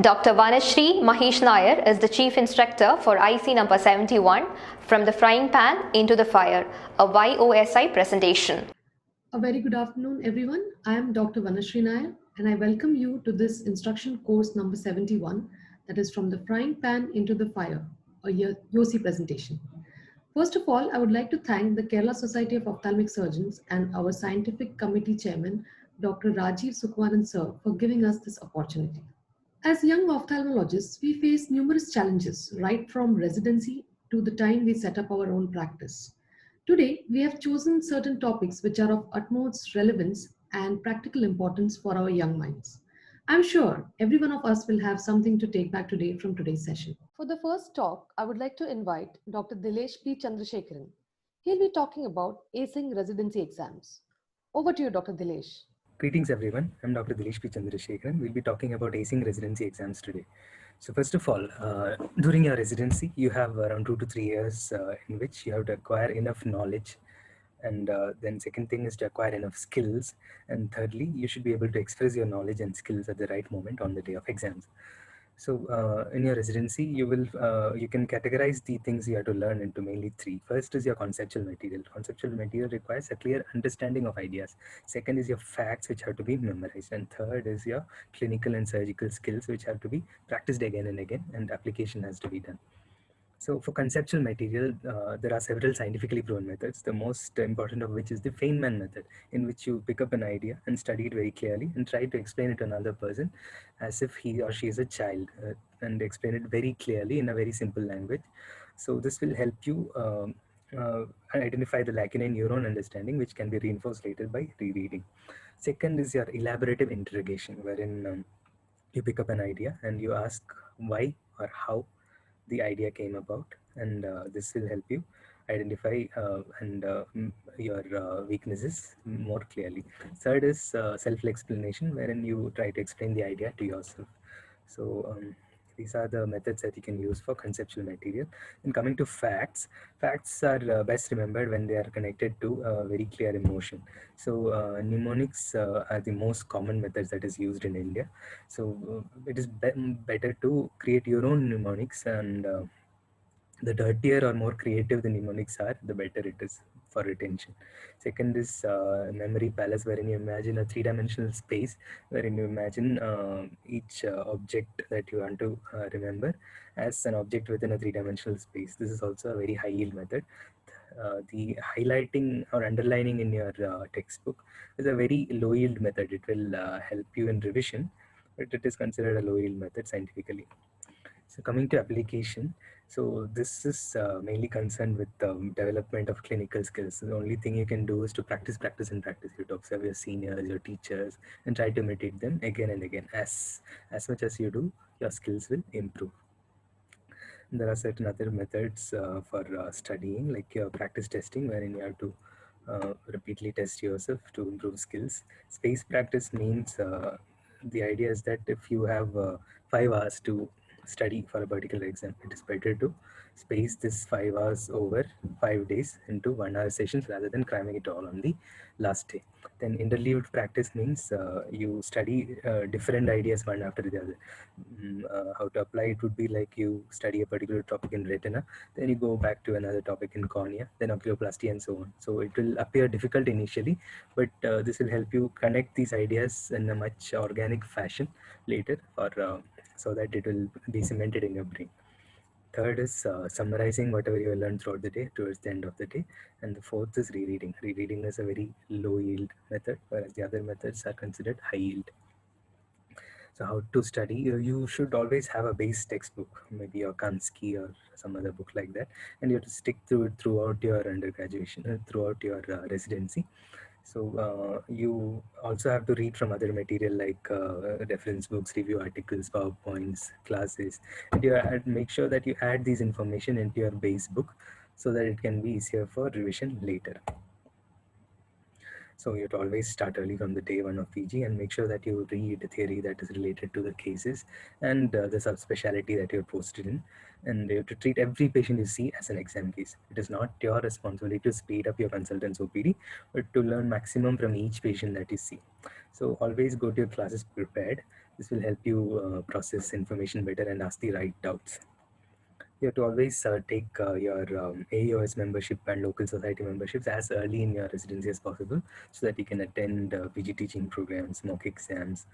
Dr. Vanashri Mahesh Nair is the Chief Instructor for IC number 71, From the Frying Pan into the Fire, a YOSI presentation. A very good afternoon, everyone. I am Dr. Vanashri Nair, and I welcome you to this instruction course number 71, that is From the Frying Pan into the Fire, a YOSI presentation. First of all, I would like to thank the Kerala Society of Ophthalmic Surgeons and our scientific committee chairman, Dr. Rajiv Sukumaran sir, for giving us this opportunity. As young ophthalmologists, we face numerous challenges, right from residency to the time we set up our own practice. Today, we have chosen certain topics which are of utmost relevance and practical importance for our young minds. I'm sure every one of us will have something to take back today from today's session. For the first talk, I would like to invite Dr. Dilesh P. Chandrasekharan. He'll be talking about acing residency exams. Over to you, Dr. Dilesh. Greetings everyone, I'm Dr. Dilesh P. Chandrasekharan. We'll be talking about acing residency exams today. So first of all, during your residency, you have around 2 to 3 years in which you have to acquire enough knowledge. And then second thing is to acquire enough skills. And thirdly, you should be able to express your knowledge and skills at the right moment on the day of exams. So in your residency, you can categorize the things you have to learn into mainly three. First is your conceptual material. Conceptual material requires a clear understanding of ideas. Second is your facts, which have to be memorized. And third is your clinical and surgical skills, which have to be practiced again and again, and application has to be done. So for conceptual material, there are several scientifically proven methods, the most important of which is the Feynman method, in which you pick up an idea and study it very clearly and try to explain it to another person as if he or she is a child, and explain it very clearly in a very simple language. So this will help you identify the lacuna in your own understanding, which can be reinforced later by rereading. Second is your elaborative interrogation, wherein you pick up an idea and you ask why or how the idea came about, and this will help you identify your weaknesses more clearly. Third is self-explanation, wherein you try to explain the idea to yourself. So these are the methods that you can use for conceptual material. And coming to facts, facts are best remembered when they are connected to very clear emotion. So mnemonics are the most common methods that is used in India. So it is better to create your own mnemonics, and the dirtier or more creative the mnemonics are, the better it is for retention. Second is memory palace, wherein you imagine a three-dimensional space, wherein you imagine each object that you want to remember as an object within a three-dimensional space. This is also a very high yield method. The highlighting or underlining in your textbook is a very low yield method. It will help you in revision, but it is considered a low yield method scientifically. So coming to application, so this is mainly concerned with development of clinical skills. The only thing you can do is to practice, practice, and practice. You have to observe your seniors, your teachers, and try to imitate them again and again. As much as you do, your skills will improve. There are certain other methods for studying, like your practice testing, wherein you have to repeatedly test yourself to improve skills. Space practice means the idea is that if you have 5 hours to study for a particular exam, it is better to space this 5 hours over 5 days into 1 hour sessions rather than cramming it all on the last day. Then interleaved practice means you study different ideas one after the other. How to apply it would be like you study a particular topic in retina, then you go back to another topic in cornea, then oculoplasty, and so on. So it will appear difficult initially, but this will help you connect these ideas in a much organic fashion later, or so that it will be cemented in your brain. Third is summarizing whatever you learned throughout the day towards the end of the day. And the fourth is rereading. Rereading is a very low yield method, whereas the other methods are considered high yield. So how to study? You should always have a base textbook, maybe your Kansky or some other book like that, and you have to stick to it throughout your undergraduation, throughout your residency. So you also have to read from other material like reference books, review articles, PowerPoints, classes, and you make sure that you add these information into your base book so that it can be easier for revision later. So you have to always start early from the day one of PG and make sure that you read the theory that is related to the cases and the subspecialty that you're posted in. And you have to treat every patient you see as an exam case. It is not your responsibility to speed up your consultant's OPD, but to learn maximum from each patient that you see. So always go to your classes prepared. This will help you process information better and ask the right doubts. You have to always take your AEOS membership and local society memberships as early in your residency as possible, so that you can attend PG teaching programs, mock exams,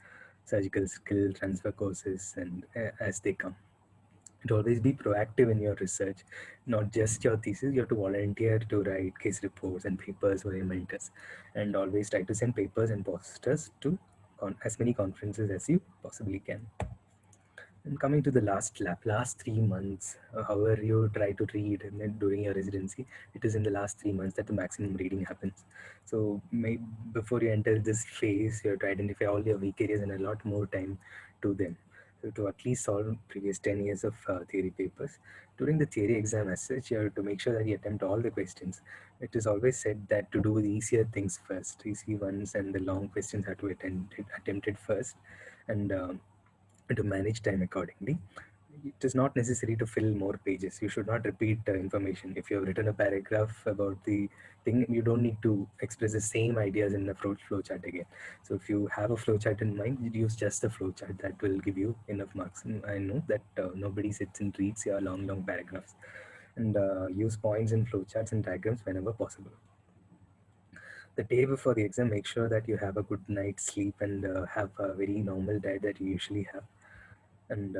surgical skill transfer courses, and as they come. To always be proactive in your research, not just your thesis. You have to volunteer to write case reports and papers for your mentors, and always try to send papers and posters to as many conferences as you possibly can. And coming to the last 3 months, however you try to read and then during your residency, it is in the last 3 months that the maximum reading happens. So before you enter this phase, you have to identify all your weak areas and a lot more time to them. So to at least solve previous 10 years of theory papers. During the theory exam as such, you have to make sure that you attempt all the questions. It is always said that to do the easier things first, easy ones and the long questions have to be attempted first. And to manage time accordingly. It is not necessary to fill more pages. You should not repeat information. If you have written a paragraph about the thing, you don't need to express the same ideas in the flowchart again. So if you have a flowchart in mind, you use just the flowchart. That will give you enough marks. And I know that nobody sits and reads your long paragraphs. And use points in flowcharts and diagrams whenever possible. The day before the exam, make sure that you have a good night's sleep and have a very normal diet that you usually have. And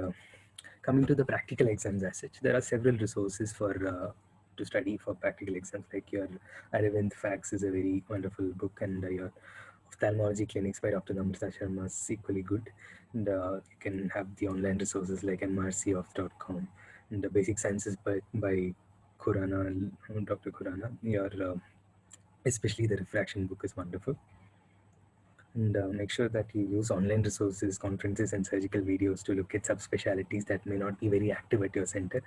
coming to the practical exams as such, there are several resources for to study for practical exams, like your Aravind Facts is a very wonderful book, and your Ophthalmology Clinics by Dr. Namrata Sharma is equally good. And you can have the online resources like mrcoff.com and the Basic Sciences by Khurana, Dr. Khurana. Especially the refraction book is wonderful. And make sure that you use online resources, conferences, and surgical videos to look at subspecialties that may not be very active at your center.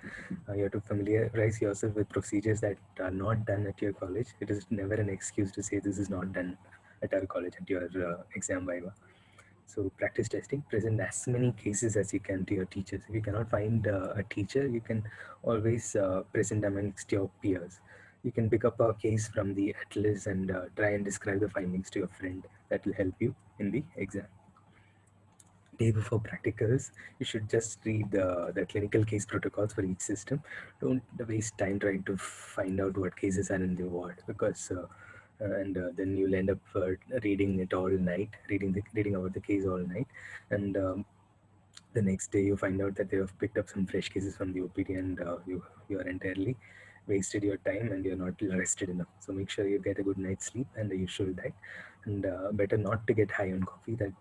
You have to familiarize yourself with procedures that are not done at your college. It is never an excuse to say this is not done at our college at your exam viva. So practice testing, present as many cases as you can to your teachers. If you cannot find a teacher, you can always present amongst your peers. You can pick up a case from the atlas and try and describe the findings to your friend. That will help you in the exam. Day before practicals, you should just read the clinical case protocols for each system. Don't waste time trying to find out what cases are in the ward, because then you'll end up reading it all night, reading about the case all night, and the next day you find out that they have picked up some fresh cases from the OPD, and you are entirely wasted your time and you're not rested enough. So make sure you get a good night's sleep and the usual diet, and better not to get high on coffee. That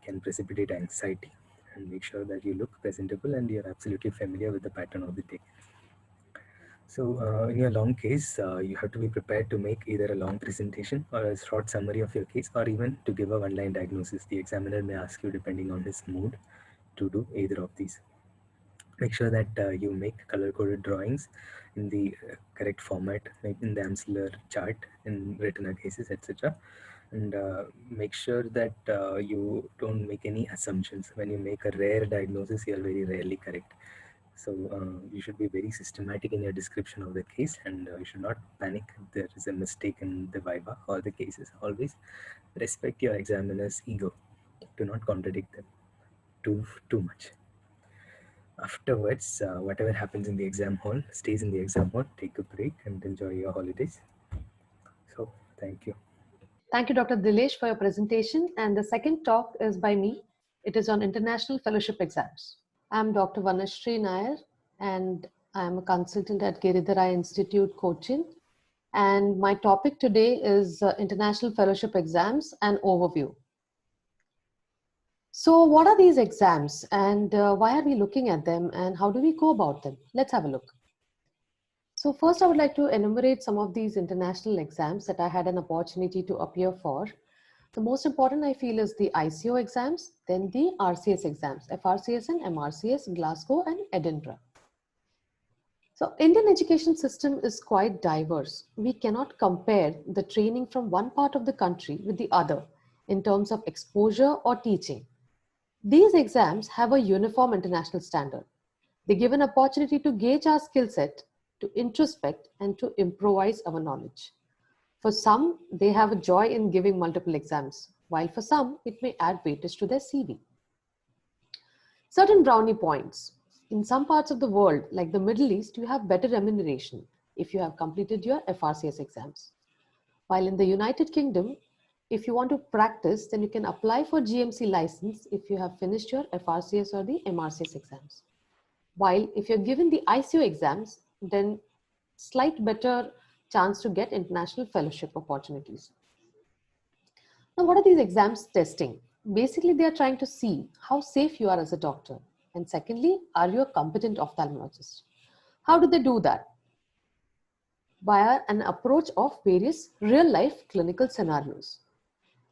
can precipitate anxiety. And make sure that you look presentable and you're absolutely familiar with the pattern of the day. So in your long case, you have to be prepared to make either a long presentation or a short summary of your case, or even to give a one-line diagnosis. The examiner may ask you, depending on his mood, to do either of these. Make sure that you make color-coded drawings in the correct format, like in the Amsler chart, in retina cases, etc. And make sure that you don't make any assumptions. When you make a rare diagnosis, you are very rarely correct. So you should be very systematic in your description of the case, and you should not panic if there is a mistake in the viva or the cases. Always respect your examiner's ego. Do not contradict them too much. Afterwards, whatever happens in the exam hall stays in the exam hall. Take a break and enjoy your holidays. So thank you. Thank you, Dr. Dilesh, for your presentation. And the second talk is by me. It is on international fellowship exams. I'm Dr. Vanashri Nair, and I'm a consultant at Giridhara Institute, Cochin. And my topic today is international fellowship exams and overview. So what are these exams, and why are we looking at them, and how do we go about them? Let's have a look. So first, I would like to enumerate some of these international exams that I had an opportunity to appear for. The most important, I feel, is the ICO exams, then the RCS exams, FRCS and MRCS, Glasgow and Edinburgh. So Indian education system is quite diverse. We cannot compare the training from one part of the country with the other in terms of exposure or teaching. These exams have a uniform international standard. They give an opportunity to gauge our skill set, to introspect, and to improvise our knowledge. For some, they have a joy in giving multiple exams, while for some, it may add weightage to their CV. Certain brownie points. In some parts of the world, like the Middle East, you have better remuneration if you have completed your FRCS exams. While in the United Kingdom, if you want to practice, then you can apply for GMC license if you have finished your FRCS or the MRCS exams. While if you're given the ICO exams, then slight better chance to get international fellowship opportunities. Now, what are these exams testing? Basically, they are trying to see how safe you are as a doctor. And secondly, are you a competent ophthalmologist? How do they do that? Via an approach of various real-life clinical scenarios.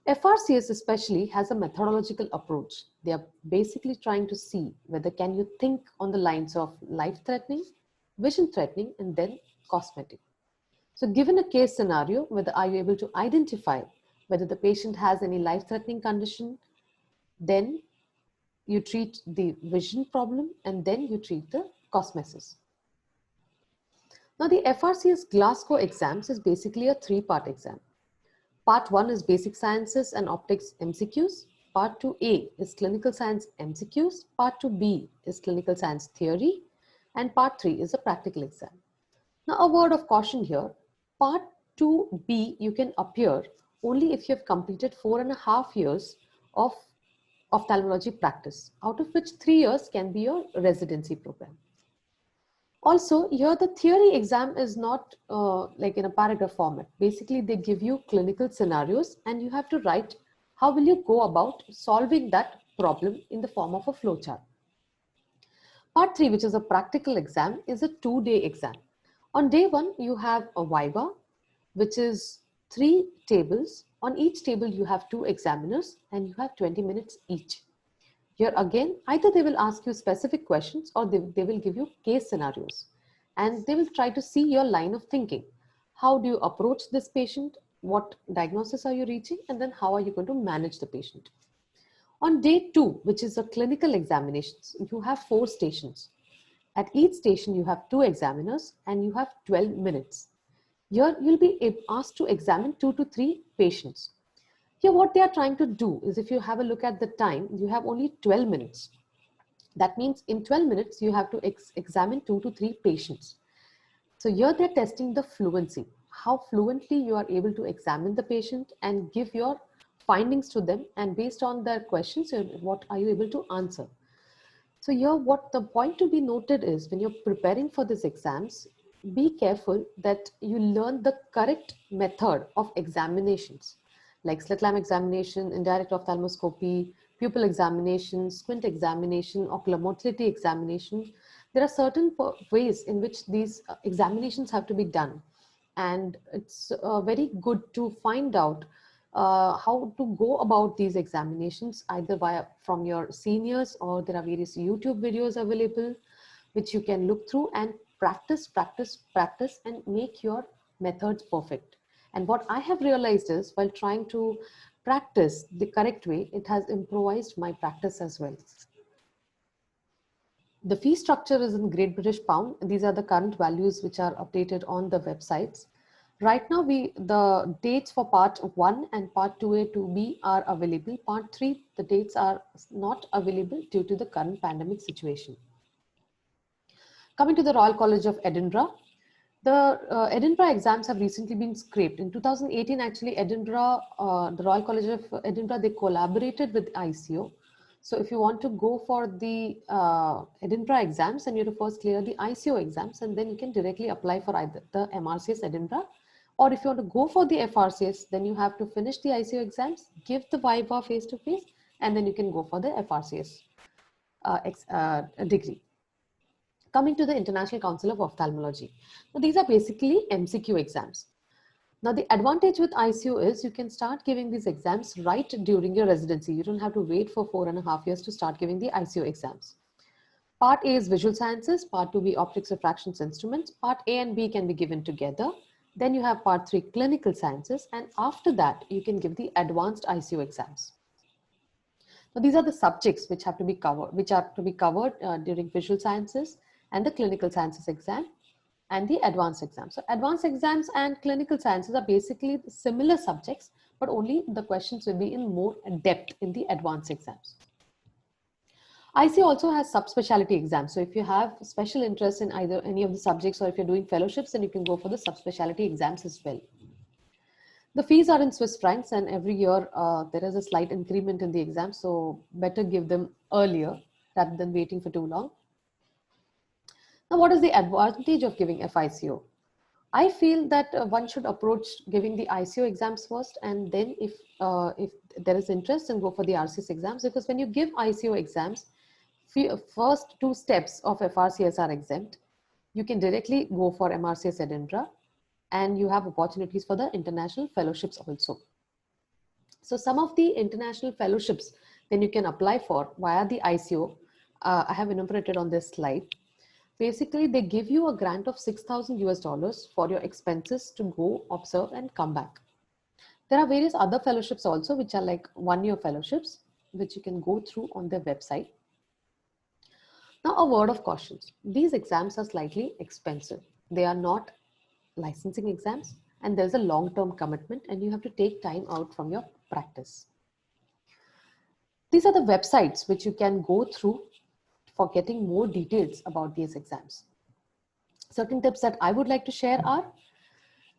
FRCS especially has a methodological approach. They are basically trying to see whether can you think on the lines of life-threatening, vision-threatening, and then cosmetic. So given a case scenario, whether are you able to identify whether the patient has any life-threatening condition, then you treat the vision problem, and then you treat the cosmesis. Now the FRCS Glasgow exams is basically a 3-part exam. Part 1 is basic sciences and optics MCQs. Part 2A is clinical science MCQs. Part 2B is clinical science theory. And part 3 is a practical exam. Now a word of caution here. Part 2B you can appear only if you have completed 4.5 years of ophthalmology practice, out of which 3 years can be your residency program. Also, here the theory exam is not like in a paragraph format. Basically, they give you clinical scenarios and you have to write how will you go about solving that problem in the form of a flowchart. Part 3, which is a practical exam, is a 2-day exam. On day 1, you have a viva, which is 3 tables. On each table, you have 2 examiners and you have 20 minutes each. Here again, either they will ask you specific questions or they will give you case scenarios and they will try to see your line of thinking. How do you approach this patient? What diagnosis are you reaching? And then how are you going to manage the patient? On day 2, which is a clinical examinations, you have 4 stations. At each station, you have 2 examiners and you have 12 minutes. Here, you'll be asked to examine 2 to 3 patients. Here, what they are trying to do is if you have a look at the time, you have only 12 minutes. That means in 12 minutes, you have to examine 2 to 3 patients. So here they're testing the fluency, how fluently you are able to examine the patient and give your findings to them. And based on their questions, what are you able to answer? So here, what the point to be noted is when you're preparing for these exams, be careful that you learn the correct method of examinations, like slit lamp examination, indirect ophthalmoscopy, pupil examination, squint examination, ocular motility examination. There are certain ways in which these examinations have to be done. And it's very good to find out how to go about these examinations, either from your seniors, or there are various YouTube videos available, which you can look through and practice, and make your methods perfect. And what I have realized is while trying to practice the correct way, it has improvised my practice as well. The fee structure is in Great British Pound. These are the current values which are updated on the websites. Right now, the dates for part 1 and part 2A, 2B are available. Part 3, the dates are not available due to the current pandemic situation. Coming to the Royal College of Edinburgh, the Edinburgh exams have recently been scraped. In 2018, actually, Edinburgh, the Royal College of Edinburgh, they collaborated with ICO. So if you want to go for the Edinburgh exams, then you have to first clear the ICO exams, and then you can directly apply for either the MRCS Edinburgh. Or if you want to go for the FRCS, then you have to finish the ICO exams, give the viva face-to-face, and then you can go for the FRCS degree. Coming to the International Council of Ophthalmology. Now, these are basically MCQ exams. Now, the advantage with ICO is you can start giving these exams right during your residency. You don't have to wait for 4.5 years to start giving the ICO exams. Part A is visual sciences, part 2B optics, refractions, instruments. Part A and B can be given together. Then you have part 3 clinical sciences, and after that you can give the advanced ICO exams. Now, these are the subjects which have to be covered, during visual sciences and the clinical sciences exam and the advanced exam. So advanced exams and clinical sciences are basically similar subjects, but only the questions will be in more depth in the advanced exams. IC also has subspecialty exams. So if you have special interest in either any of the subjects, or if you're doing fellowships, then you can go for the subspecialty exams as well. The fees are in Swiss francs, and every year there is a slight increment in the exam. So better give them earlier rather than waiting for too long. Now, what is the advantage of giving FICO? I feel that one should approach giving the ICO exams first, and then if there is interest, then go for the RCS exams. Because when you give ICO exams, first two steps of FRCS are exempt. You can directly go for MRCS Edinburgh, and you have opportunities for the international fellowships also. So some of the international fellowships then you can apply for via the ICO. I have enumerated on this slide. Basically, they give you a grant of 6,000 US dollars for your expenses to go observe and come back. There are various other fellowships also, which are like 1-year fellowships, which you can go through on their website. Now, a word of caution. These exams are slightly expensive. They are not licensing exams, and there's a long-term commitment, and you have to take time out from your practice. These are the websites which you can go through for getting more details about these exams. Certain tips that I would like to share are: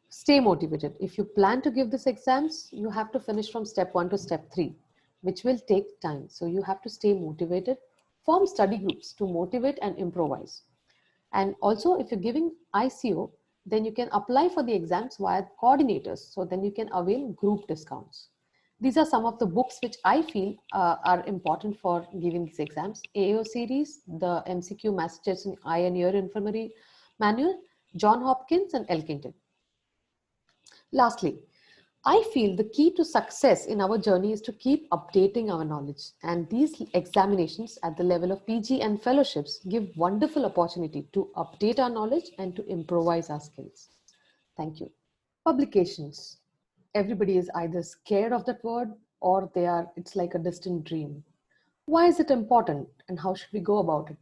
stay motivated. If you plan to give these exams, you have to finish from step 1 to step 3, which will take time. So you have to stay motivated, form study groups to motivate and improvise. And also, if you're giving ICO, then you can apply for the exams via coordinators. So then you can avail group discounts. These are some of the books which I feel are important for giving these exams: AO series, the MCQ Massachusetts Eye and Ear Infirmary Manual, John Hopkins, and Elkington. Lastly, I feel the key to success in our journey is to keep updating our knowledge. And these examinations at the level of PG and fellowships give wonderful opportunity to update our knowledge and to improvise our skills. Thank you. Publications. Everybody is either scared of that word, or it's like a distant dream. Why is it important, and how should we go about it?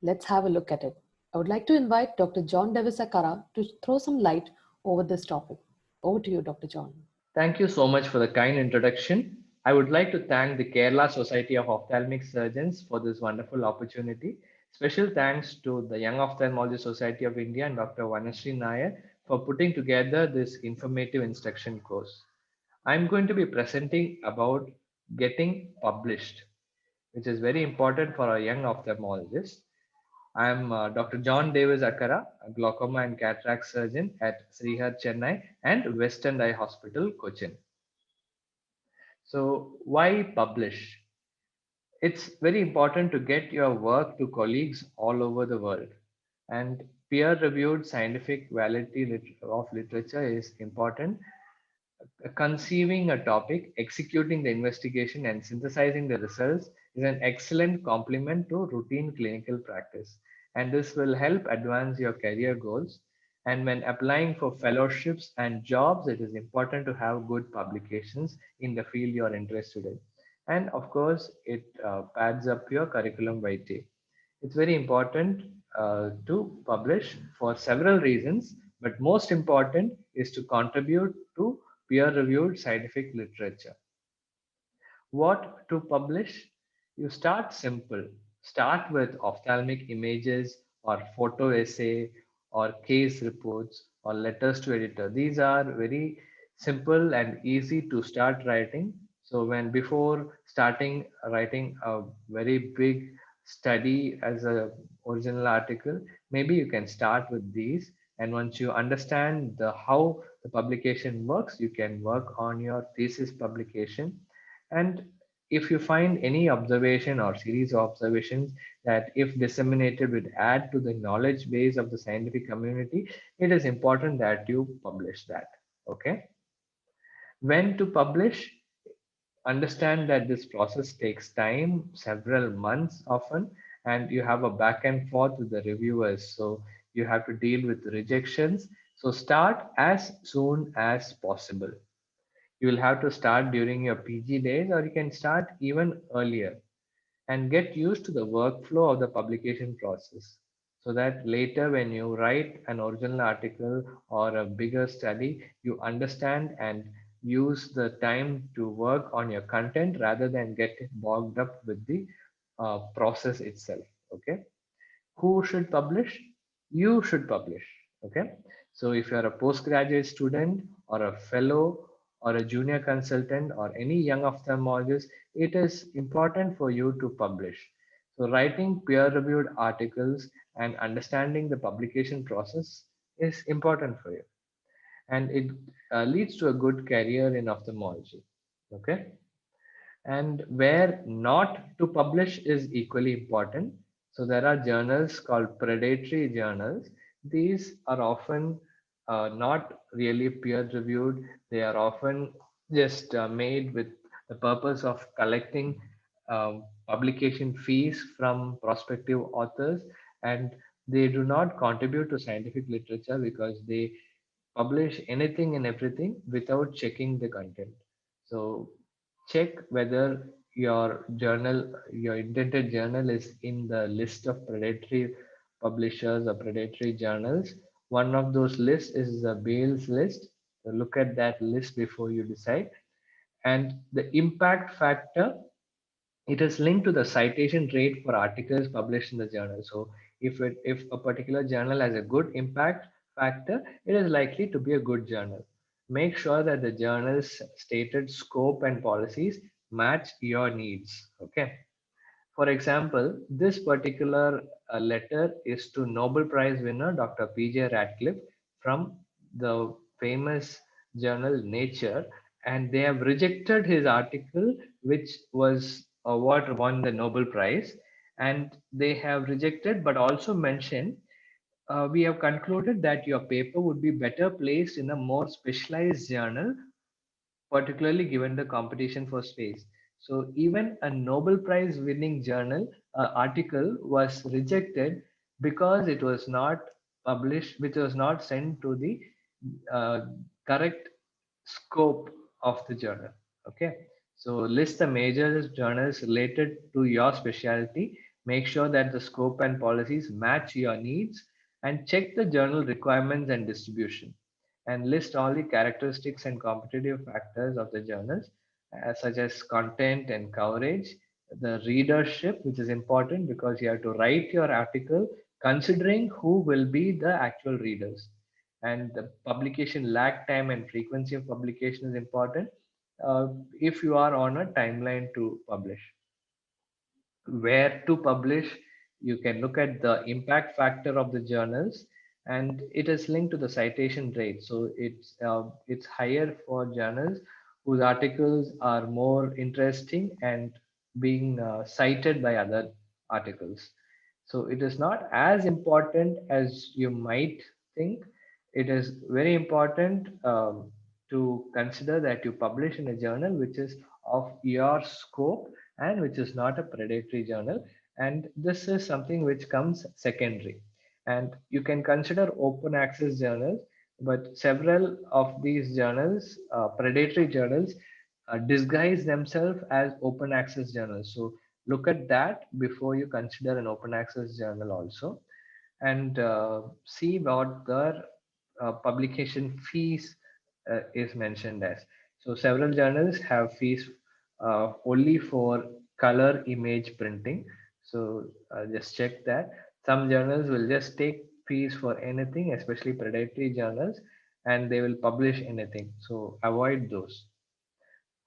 Let's have a look at it. I would like to invite Dr. John Davis Akara to throw some light over this topic. Over to you, Dr. John. Thank you so much for the kind introduction. I would like to thank the Kerala Society of Ophthalmic Surgeons for this wonderful opportunity. Special thanks to the Young Ophthalmology Society of India and Dr. Vanashree Nair for putting together this informative instruction course. I'm going to be presenting about getting published, which is very important for a young ophthalmologist. I'm Dr. John Davis Akara, a glaucoma and cataract surgeon at Srihar, Chennai and Western Eye Hospital, Cochin. So why publish? It's very important to get your work to colleagues all over the world. And peer-reviewed scientific validity of literature is important. Conceiving a topic, executing the investigation, and synthesizing the results is an excellent complement to routine clinical practice. And this will help advance your career goals. And when applying for fellowships and jobs, it is important to have good publications in the field you're interested in. And of course, it pads up your curriculum vitae. It's very important to publish for several reasons, but most important is to contribute to peer-reviewed scientific literature. What to publish? You start simple. Start with ophthalmic images or photo essay or case reports or letters to editor. These are very simple and easy to start writing. So when before starting writing a very big study as a original article, maybe you can start with these, and once you understand how the publication works, you can work on your thesis publication. And if you find any observation or series of observations that if disseminated would add to the knowledge base of the scientific community, it is important that you publish that. Okay. When to publish? Understand that this process takes time, several months often, and you have a back and forth with the reviewers. So you have to deal with rejections. So start as soon as possible. You will have to start during your PG days, or you can start even earlier, and get used to the workflow of the publication process, so that later when you write an original article or a bigger study, you understand and use the time to work on your content rather than get bogged up with the process itself. Okay, who should publish? You should publish. Okay, so if you're a postgraduate student or a fellow or a junior consultant or any young ophthalmologist, it is important for you to publish. So writing peer-reviewed articles and understanding the publication process is important for you, and it leads to a good career in ophthalmology. Okay, and where not to publish is equally important. So there are journals called predatory journals. These are often not really peer reviewed. They are often just made with the purpose of collecting publication fees from prospective authors, and they do not contribute to scientific literature because they publish anything and everything without checking the content. So check whether your journal, your intended journal is in the list of predatory publishers or predatory journals. One of those lists is the Bales list. So look at that list before you decide. And the impact factor, it is linked to the citation rate for articles published in the journal. So if a particular journal has a good impact factor, it is likely to be a good journal. Make sure that the journal's stated scope and policies match your needs. Okay. For example, this particular letter is to Nobel Prize winner Dr. PJ Radcliffe from the famous journal Nature, and they have rejected his article, which was what won the Nobel Prize. And they have rejected, but also mentioned, we have concluded that your paper would be better placed in a more specialized journal, particularly given the competition for space. So even a Nobel Prize winning journal article was rejected because it was not published, which was not sent to the uh, correct scope of the journal. Okay. So list the major journals related to your specialty. Make sure that the scope and policies match your needs, and check the journal requirements and distribution, and list all the characteristics and competitive factors of the journals, such as content and coverage, the readership, which is important because you have to write your article considering who will be the actual readers, and the publication lag time and frequency of publication is important if you are on a timeline to publish. Where to publish, you can look at the impact factor of the journals, and it is linked to the citation rate. So it's higher for journals whose articles are more interesting and being cited by other articles. So it is not as important as you might think. It is very important to consider that you publish in a journal which is of your scope and which is not a predatory journal. And this is something which comes secondary. And you can consider open access journals, but several of these journals, predatory journals, disguise themselves as open access journals. So look at that before you consider an open access journal also, and see what the publication fees is mentioned as. So several journals have fees only for color image printing. So just check that. Some journals will just take fees for anything, especially predatory journals, and they will publish anything. So avoid those.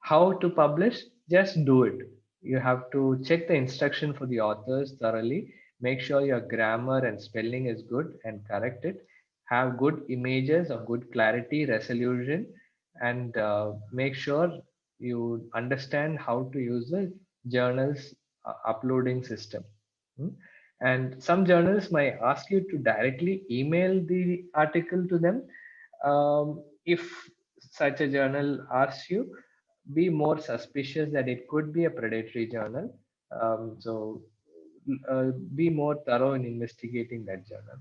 How to publish? Just do it. You have to check the instruction for the authors thoroughly. Make sure your grammar and spelling is good and correct it. Have good images of good clarity, resolution, and make sure you understand how to use the journal's uploading system. Hmm? And some journals might ask you to directly email the article to them. If such a journal asks you, be more suspicious that it could be a predatory journal. So be more thorough in investigating that journal.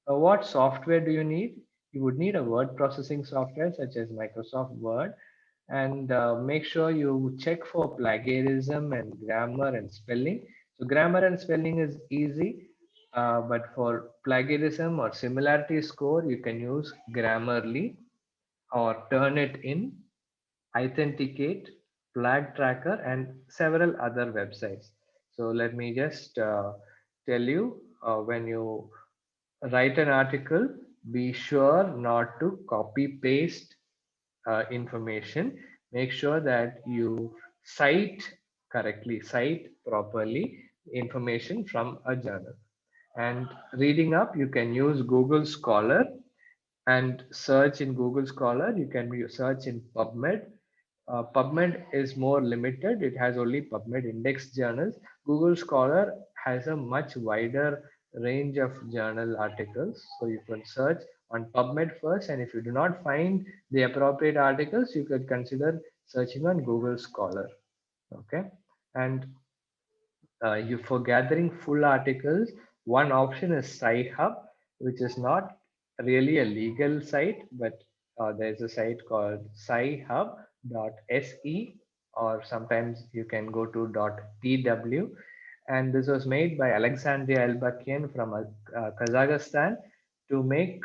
What software do you need? You would need a word processing software such as Microsoft Word, and make sure you check for plagiarism and grammar and spelling. So grammar and spelling is easy, but for plagiarism or similarity score, you can use Grammarly or Turnitin, Authenticate, Flag Tracker, and several other websites. So let me just tell you, when you write an article, be sure not to copy paste information. Make sure that you cite correctly, cite properly information from a journal. And reading up, you can use Google Scholar and search in Google Scholar. You can search in PubMed. PubMed is more limited. It has only PubMed index journals. Google Scholar has a much wider range of journal articles. So you can search on PubMed first, and if you do not find the appropriate articles, you could consider searching on Google Scholar. Okay, and you for gathering full articles, one option is Sci-Hub, which is not really a legal site, but there's a site called scihub.se, or sometimes you can go to .tw. And this was made by Alexandria Elbakian from Kazakhstan to make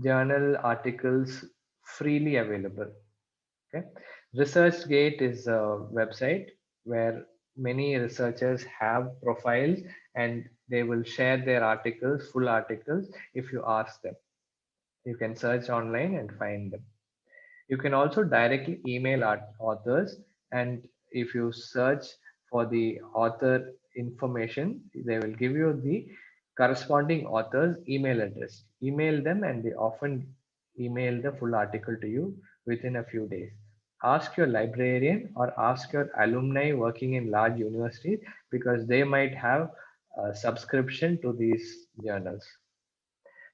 journal articles freely available. Okay. ResearchGate is a website where many researchers have profiles, and they will share their articles, full articles, if you ask them. You can search online and find them. You can also directly email authors, and if you search for the author information, they will give you the corresponding author's email address. Email them, and they often email the full article to you within a few days. Ask your librarian or ask your alumni working in large universities, because they might have a subscription to these journals.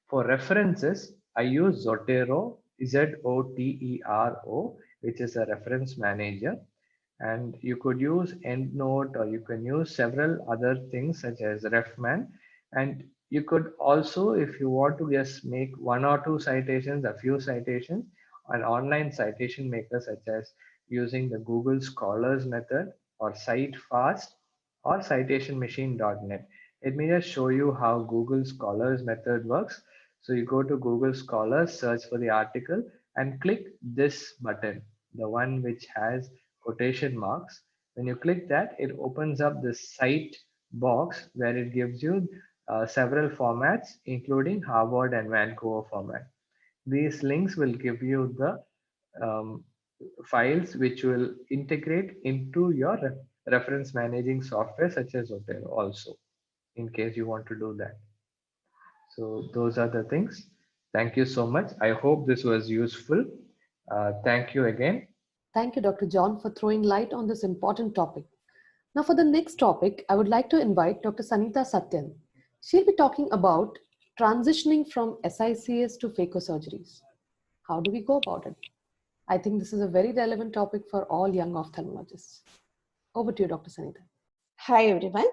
For references, I use Zotero, Zotero, which is a reference manager. And you could use EndNote, or you can use several other things such as RefMan. And you could also, if you want to just make one or two citations, a few citations, an online citation maker such as using the Google Scholars method or CiteFast or citationmachine.net. Let me just show you how Google Scholars method works. So you go to Google Scholars, search for the article, and click this button, the one which has quotation marks. When you click that, it opens up the cite box where it gives you several formats, including Harvard and Vancouver format. These links will give you the um, files which will integrate into your reference managing software such as Zotero also, in case you want to do that. So those are the things. Thank you so much. I hope this was useful. Thank you again. Thank you, Dr. John, for throwing light on this important topic. Now, for the next topic, I would like to invite Dr. Sanita Satyan. She'll be talking about transitioning from SICS to phaco surgeries. How do we go about it? I think this is a very relevant topic for all young ophthalmologists. Over to you, Dr. Sanita. Hi, everyone.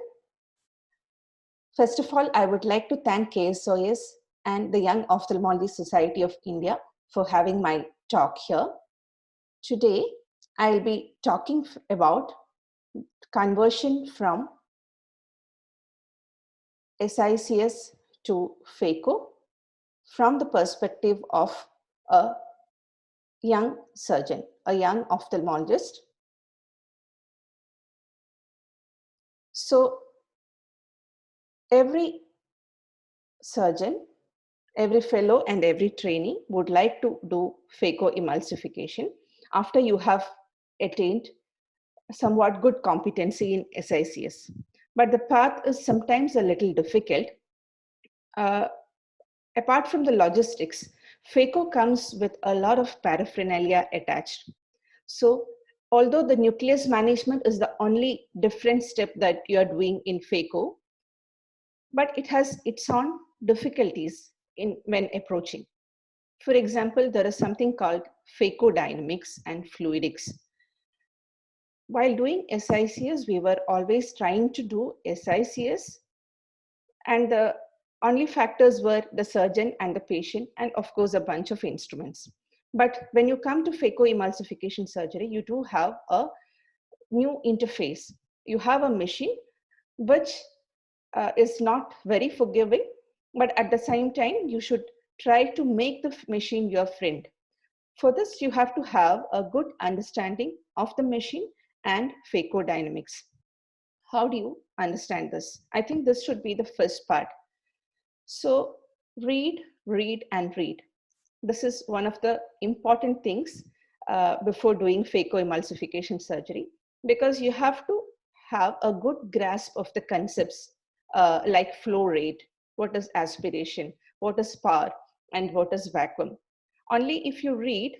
First of all, I would like to thank KSOS and the Young Ophthalmology Society of India for having my talk here. Today, I'll be talking about conversion from SICS to phaco from the perspective of a young surgeon, a young ophthalmologist. So every surgeon, every fellow, and every trainee would like to do phaco emulsification after you have attained somewhat good competency in SICS. But the path is sometimes a little difficult. Apart from the logistics, phaco comes with a lot of paraphernalia attached. So although the nucleus management is the only different step that you are doing in phaco, but it has its own difficulties when approaching. For example, there is something called phacodynamics and fluidics. While doing SICS, we were always trying to do SICS, and the only factors were the surgeon and the patient, and of course, a bunch of instruments. But when you come to phacoemulsification surgery, you do have a new interface. You have a machine which is not very forgiving, but at the same time, you should try to make the machine your friend. For this, you have to have a good understanding of the machine and phacodynamics. How do you understand this? I think this should be the first part. So read, read, and read. This is one of the important things before doing phacoemulsification surgery, because you have to have a good grasp of the concepts like flow rate, what is aspiration, what is power, and what is vacuum. Only if you read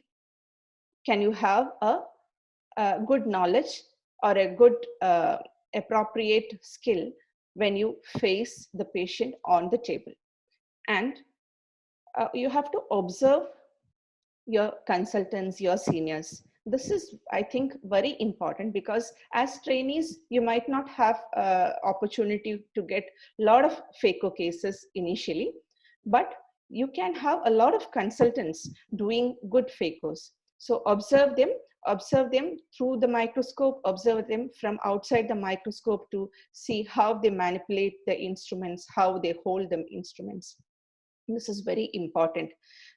can you have a good knowledge or a good appropriate skill when you face the patient on the table. And you have to observe your consultants, your seniors. This is, I think, very important, because as trainees, you might not have opportunity to get a lot of phaco cases initially, but you can have a lot of consultants doing good phacos. So observe them through the microscope, observe them from outside the microscope to see how they manipulate the instruments, how they hold the instruments. This is very important,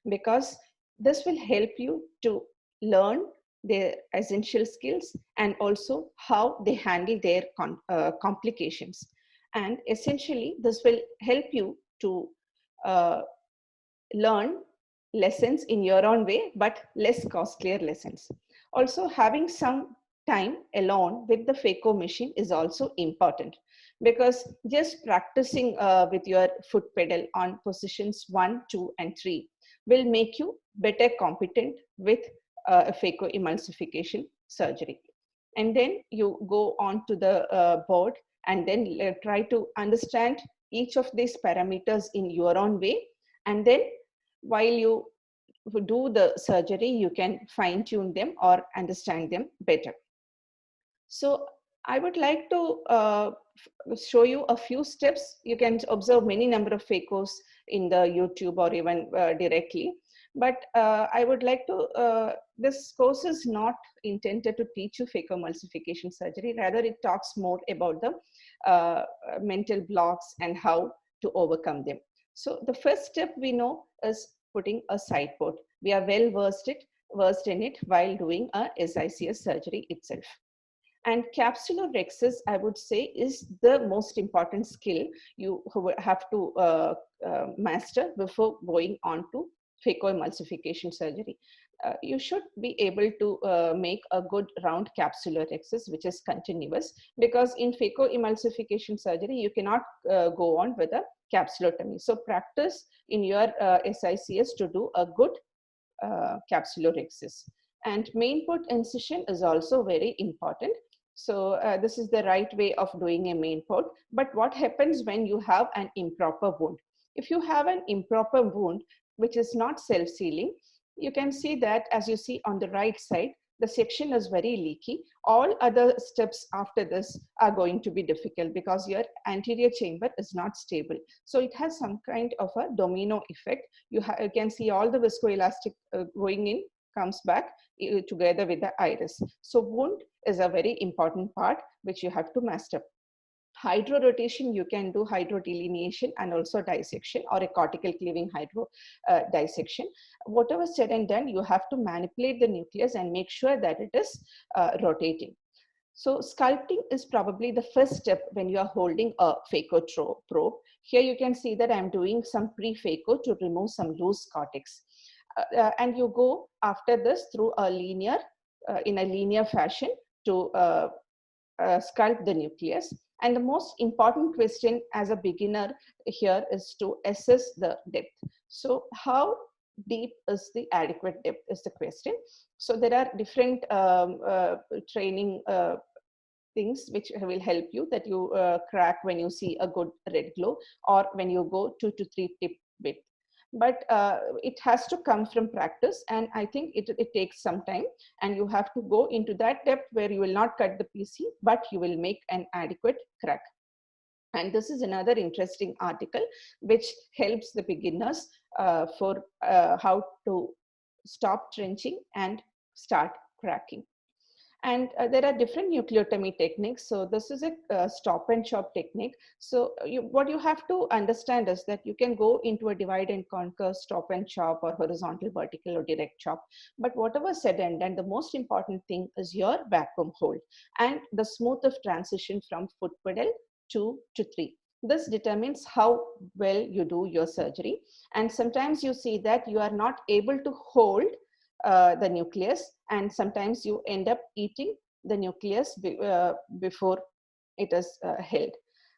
because this will help you to learn their essential skills and also how they handle their complications. And essentially, this will help you to learn lessons in your own way, but less costlier lessons. Also, having some time alone with the phaco machine is also important, because just practicing with your foot pedal on positions 1, 2, and 3 will make you better competent with a phacoemulsification surgery. And then you go on to the board and then try to understand each of these parameters in your own way. And then while you do the surgery, you can fine tune them or understand them better. So I would like to show you a few steps. You can observe many number of phacos in the YouTube or even directly. But I would like to, this course is not intended to teach you phacoemulsification surgery. Rather, it talks more about the mental blocks and how to overcome them. So the first step we know is putting a side port. We are well versed in it while doing a SICS surgery itself. And capsulorhexis, I would say, is the most important skill you have to master before going on to phacoemulsification surgery. You should be able to make a good round capsulorhexis, which is continuous, because in phacoemulsification surgery, you cannot go on with a capsulotomy. So practice in your SICS to do a good capsulorhexis. And main port incision is also very important. So this is the right way of doing a main port. But what happens when you have an improper wound? If you have an improper wound, which is not self-sealing, you can see that, as you see on the right side, the section is very leaky. All other steps after this are going to be difficult because your anterior chamber is not stable. So it has some kind of a domino effect. You can see all the viscoelastic going in, comes back together with the iris. So wound is a very important part which you have to master. Hydrorotation, you can do hydrodelineation and also dissection, or a cortical cleaving hydro dissection. Whatever said and done, you have to manipulate the nucleus and make sure that it is rotating. So sculpting is probably the first step when you are holding a phaco probe. Here you can see that I'm doing some pre-phaco to remove some loose cortex. And you go after this through a linear, in a linear fashion to sculpt the nucleus. And the most important question as a beginner here is to assess the depth. So how deep is the adequate depth is the question. So there are different training things which will help you, that you crack when you see a good red glow, or when you go 2 to 3 tip width. But it has to come from practice, and I think it takes some time, and you have to go into that depth where you will not cut the PC, but you will make an adequate crack. And this is another interesting article which helps the beginners for how to stop trenching and start cracking. And there are different nucleotomy techniques. So this is a stop and chop technique. So what you have to understand is that you can go into a divide and conquer, stop and chop, or horizontal, vertical, or direct chop. But whatever said and done, the most important thing is your vacuum hold and the smooth of transition from foot pedal 2 to 3. This determines how well you do your surgery. And sometimes you see that you are not able to hold the nucleus, and sometimes you end up eating the nucleus before it is held.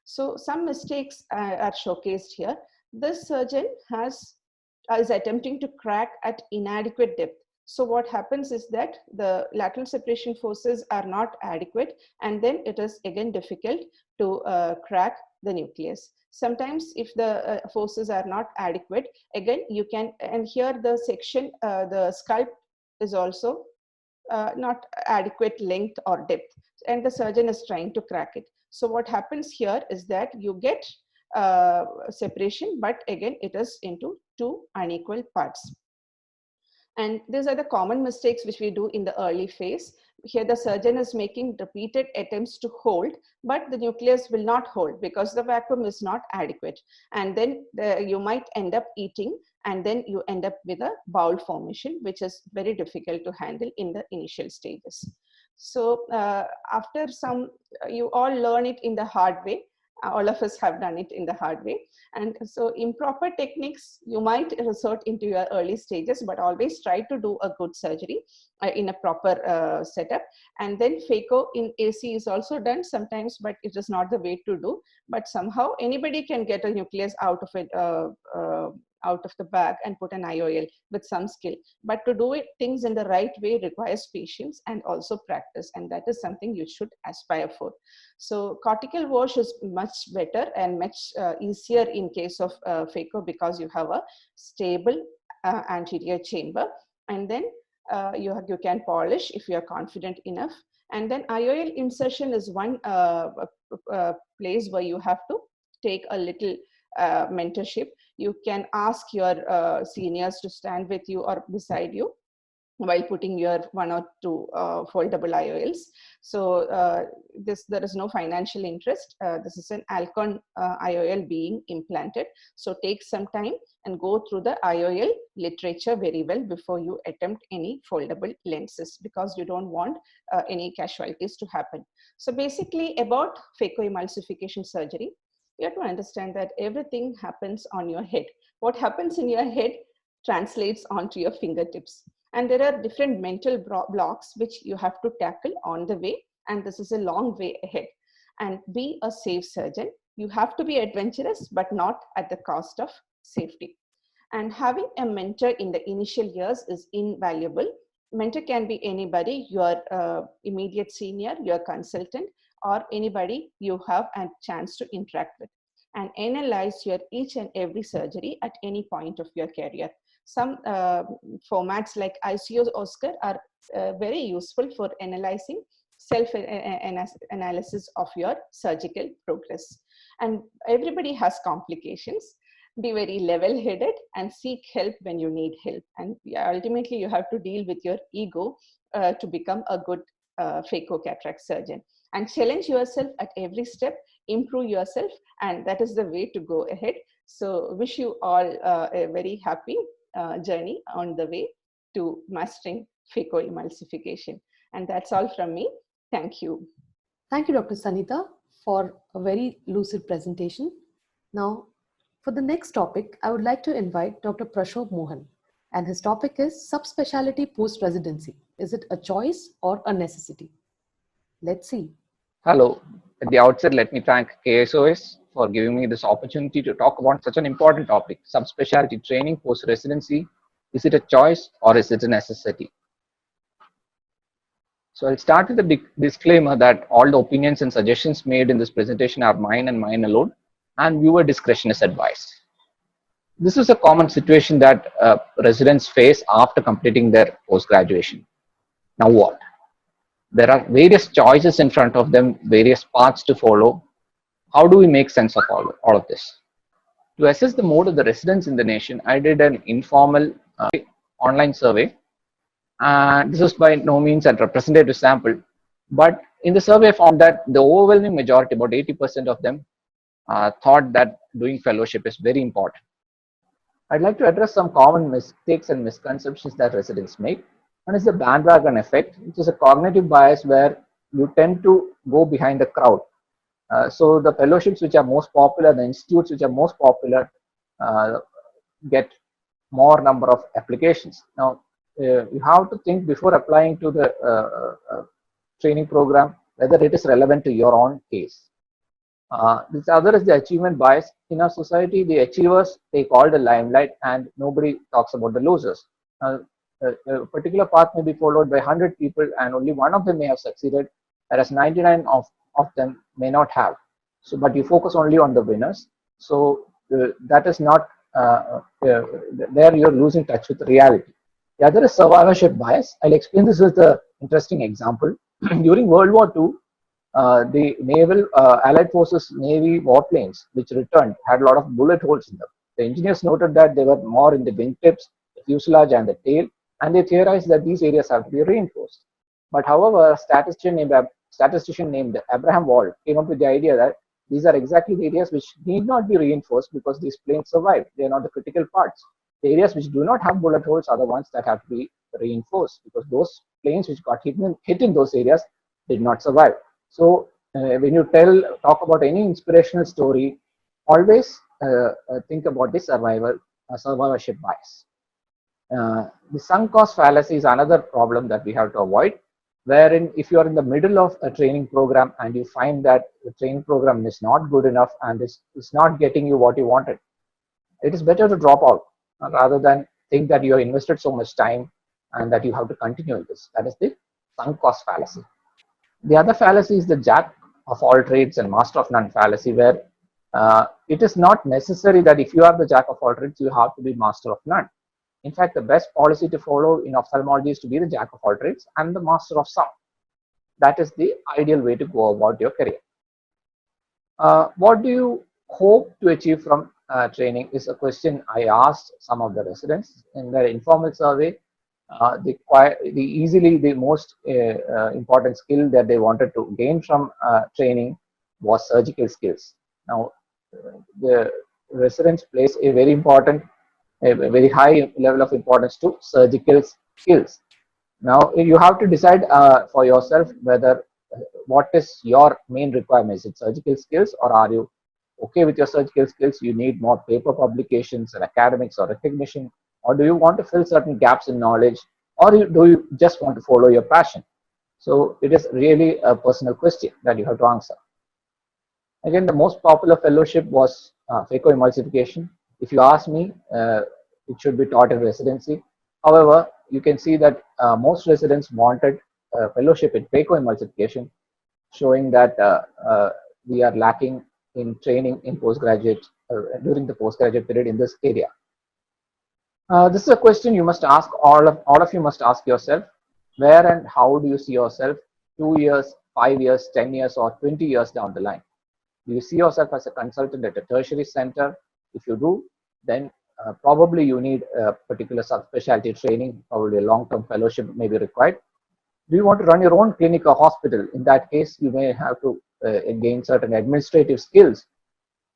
So some mistakes are showcased here. This surgeon is attempting to crack at inadequate depth. So what happens is that the lateral separation forces are not adequate, and then it is again difficult to crack the nucleus. Sometimes if the forces are not adequate, again you can, and here the section, the sculpt is also not adequate length or depth, and the surgeon is trying to crack it. So what happens here is that you get separation, but again it is into two unequal parts. And these are the common mistakes which we do in the early phase. Here the surgeon is making repeated attempts to hold, but the nucleus will not hold because the vacuum is not adequate. And then you might end up eating, and then you end up with a bowel formation, which is very difficult to handle in the initial stages. So after some, you all learn it in the hard way. All of us have done it in the hard way. And so improper techniques, you might resort into your early stages, but always try to do a good surgery in a proper setup. And then phaco in AC is also done sometimes, but it is not the way to do. But somehow anybody can get a nucleus out of it, out of the bag and put an IOL with some skill. But to do it things in the right way requires patience and also practice, and that is something you should aspire for. So cortical wash is much better and much easier in case of phaco, because you have a stable anterior chamber, and then you can polish if you are confident enough. And then IOL insertion is one place where you have to take a little mentorship. You can ask your seniors to stand with you or beside you while putting your 1 or 2 foldable IOLs. So there is no financial interest. This is an Alcon IOL being implanted. So take some time and go through the IOL literature very well before you attempt any foldable lenses, because you don't want any casualties to happen. So basically about phacoemulsification surgery, you have to understand that everything happens on your head. What happens in your head translates onto your fingertips. And there are different mental blocks which you have to tackle on the way. And this is a long way ahead. And be a safe surgeon. You have to be adventurous, but not at the cost of safety. And having a mentor in the initial years is invaluable. Mentor can be anybody, your immediate senior, your consultant, or anybody you have a chance to interact with, and analyze your each and every surgery at any point of your career. Some formats like ICO Oscar are very useful for analyzing self-analysis of your surgical progress. And everybody has complications. Be very level-headed and seek help when you need help. And ultimately, you have to deal with your ego to become a good phaco-cataract surgeon. And challenge yourself at every step, improve yourself, and that is the way to go ahead. So wish you all a very happy journey on the way to mastering phacoemulsification. And that's all from me. Thank you. Thank you, Dr. Sanita, for a very lucid presentation. Now, for the next topic, I would like to invite Dr. Prashobh Mohan, and his topic is subspecialty post-residency. Is it a choice or a necessity? Let's see. Hello. At the outset, let me thank KSOS for giving me this opportunity to talk about such an important topic, subspecialty training post-residency. Is it a choice or is it a necessity? So I'll start with a disclaimer that all the opinions and suggestions made in this presentation are mine and mine alone, and viewer discretion is advised. This is a common situation that residents face after completing their post-graduation. Now what? There are various choices in front of them, various paths to follow. How do we make sense of all of this? To assess the mode of the residents in the nation, I did an informal online survey And this is by no means a representative sample, but in the survey found that the overwhelming majority, about 80% of them, thought that doing fellowship is very important. I'd like to address some common mistakes and misconceptions that residents make. One is the bandwagon effect, which is a cognitive bias where you tend to go behind the crowd. So the fellowships which are most popular, the institutes which are most popular, uh, get more number of applications. Now, you have to think before applying to the training program whether it is relevant to your own case. This other is the achievement bias. In our society, the achievers take all the limelight and nobody talks about the losers. A particular path may be followed by 100 people and only one of them may have succeeded, whereas 99 of them may not have. So, but you focus only on the winners. So that is not, there you're losing touch with reality. The other is survivorship bias. I'll explain this with an interesting example. During World War II, the naval allied forces navy warplanes which returned had a lot of bullet holes in them. The engineers noted that they were more in the wingtips, the fuselage and the tail, and they theorized that these areas have to be reinforced. But however, a statistician named Abraham Wald came up with the idea that these are exactly the areas which need not be reinforced because these planes survived. They are not the critical parts. The areas which do not have bullet holes are the ones that have to be reinforced because those planes which got hit in those areas did not survive. So when you talk about any inspirational story, always think about the survivorship bias. The sunk cost fallacy is another problem that we have to avoid, wherein if you are in the middle of a training program and you find that the training program is not good enough and is not getting you what you wanted, it is better to drop out rather than think that you have invested so much time and that you have to continue this. That is the sunk cost fallacy. The other fallacy is the jack of all trades and master of none fallacy, where it is not necessary that if you are the jack of all trades, you have to be master of none. In fact, the best policy to follow in ophthalmology is to be the jack of all trades and the master of some. That is the ideal way to go about your career. What do you hope to achieve from training is a question I asked some of the residents in their informal survey. The most important skill that they wanted to gain from training was surgical skills. Now, the residents place a very high level of importance to surgical skills. Now, you have to decide for yourself whether what is your main requirement. Is it surgical skills, or are you okay with your surgical skills? You need more paper publications and academics or recognition, or do you want to fill certain gaps in knowledge, or do you just want to follow your passion? So it is really a personal question that you have to answer. Again, the most popular fellowship was phacoemulsification. If you ask me, it should be taught in residency. However, you can see that most residents wanted fellowship in phacoemulsification, showing that we are lacking in training in postgraduate during the postgraduate period in this area. This is a question you must ask, all of you must ask yourself. Where and how do you see yourself 2 years, 5 years, 10 years, or 20 years down the line? Do you see yourself as a consultant at a tertiary center? If you do, then probably you need a particular subspecialty training, probably a long-term fellowship may be required. Do you want to run your own clinic or hospital? In that case, you may have to gain certain administrative skills.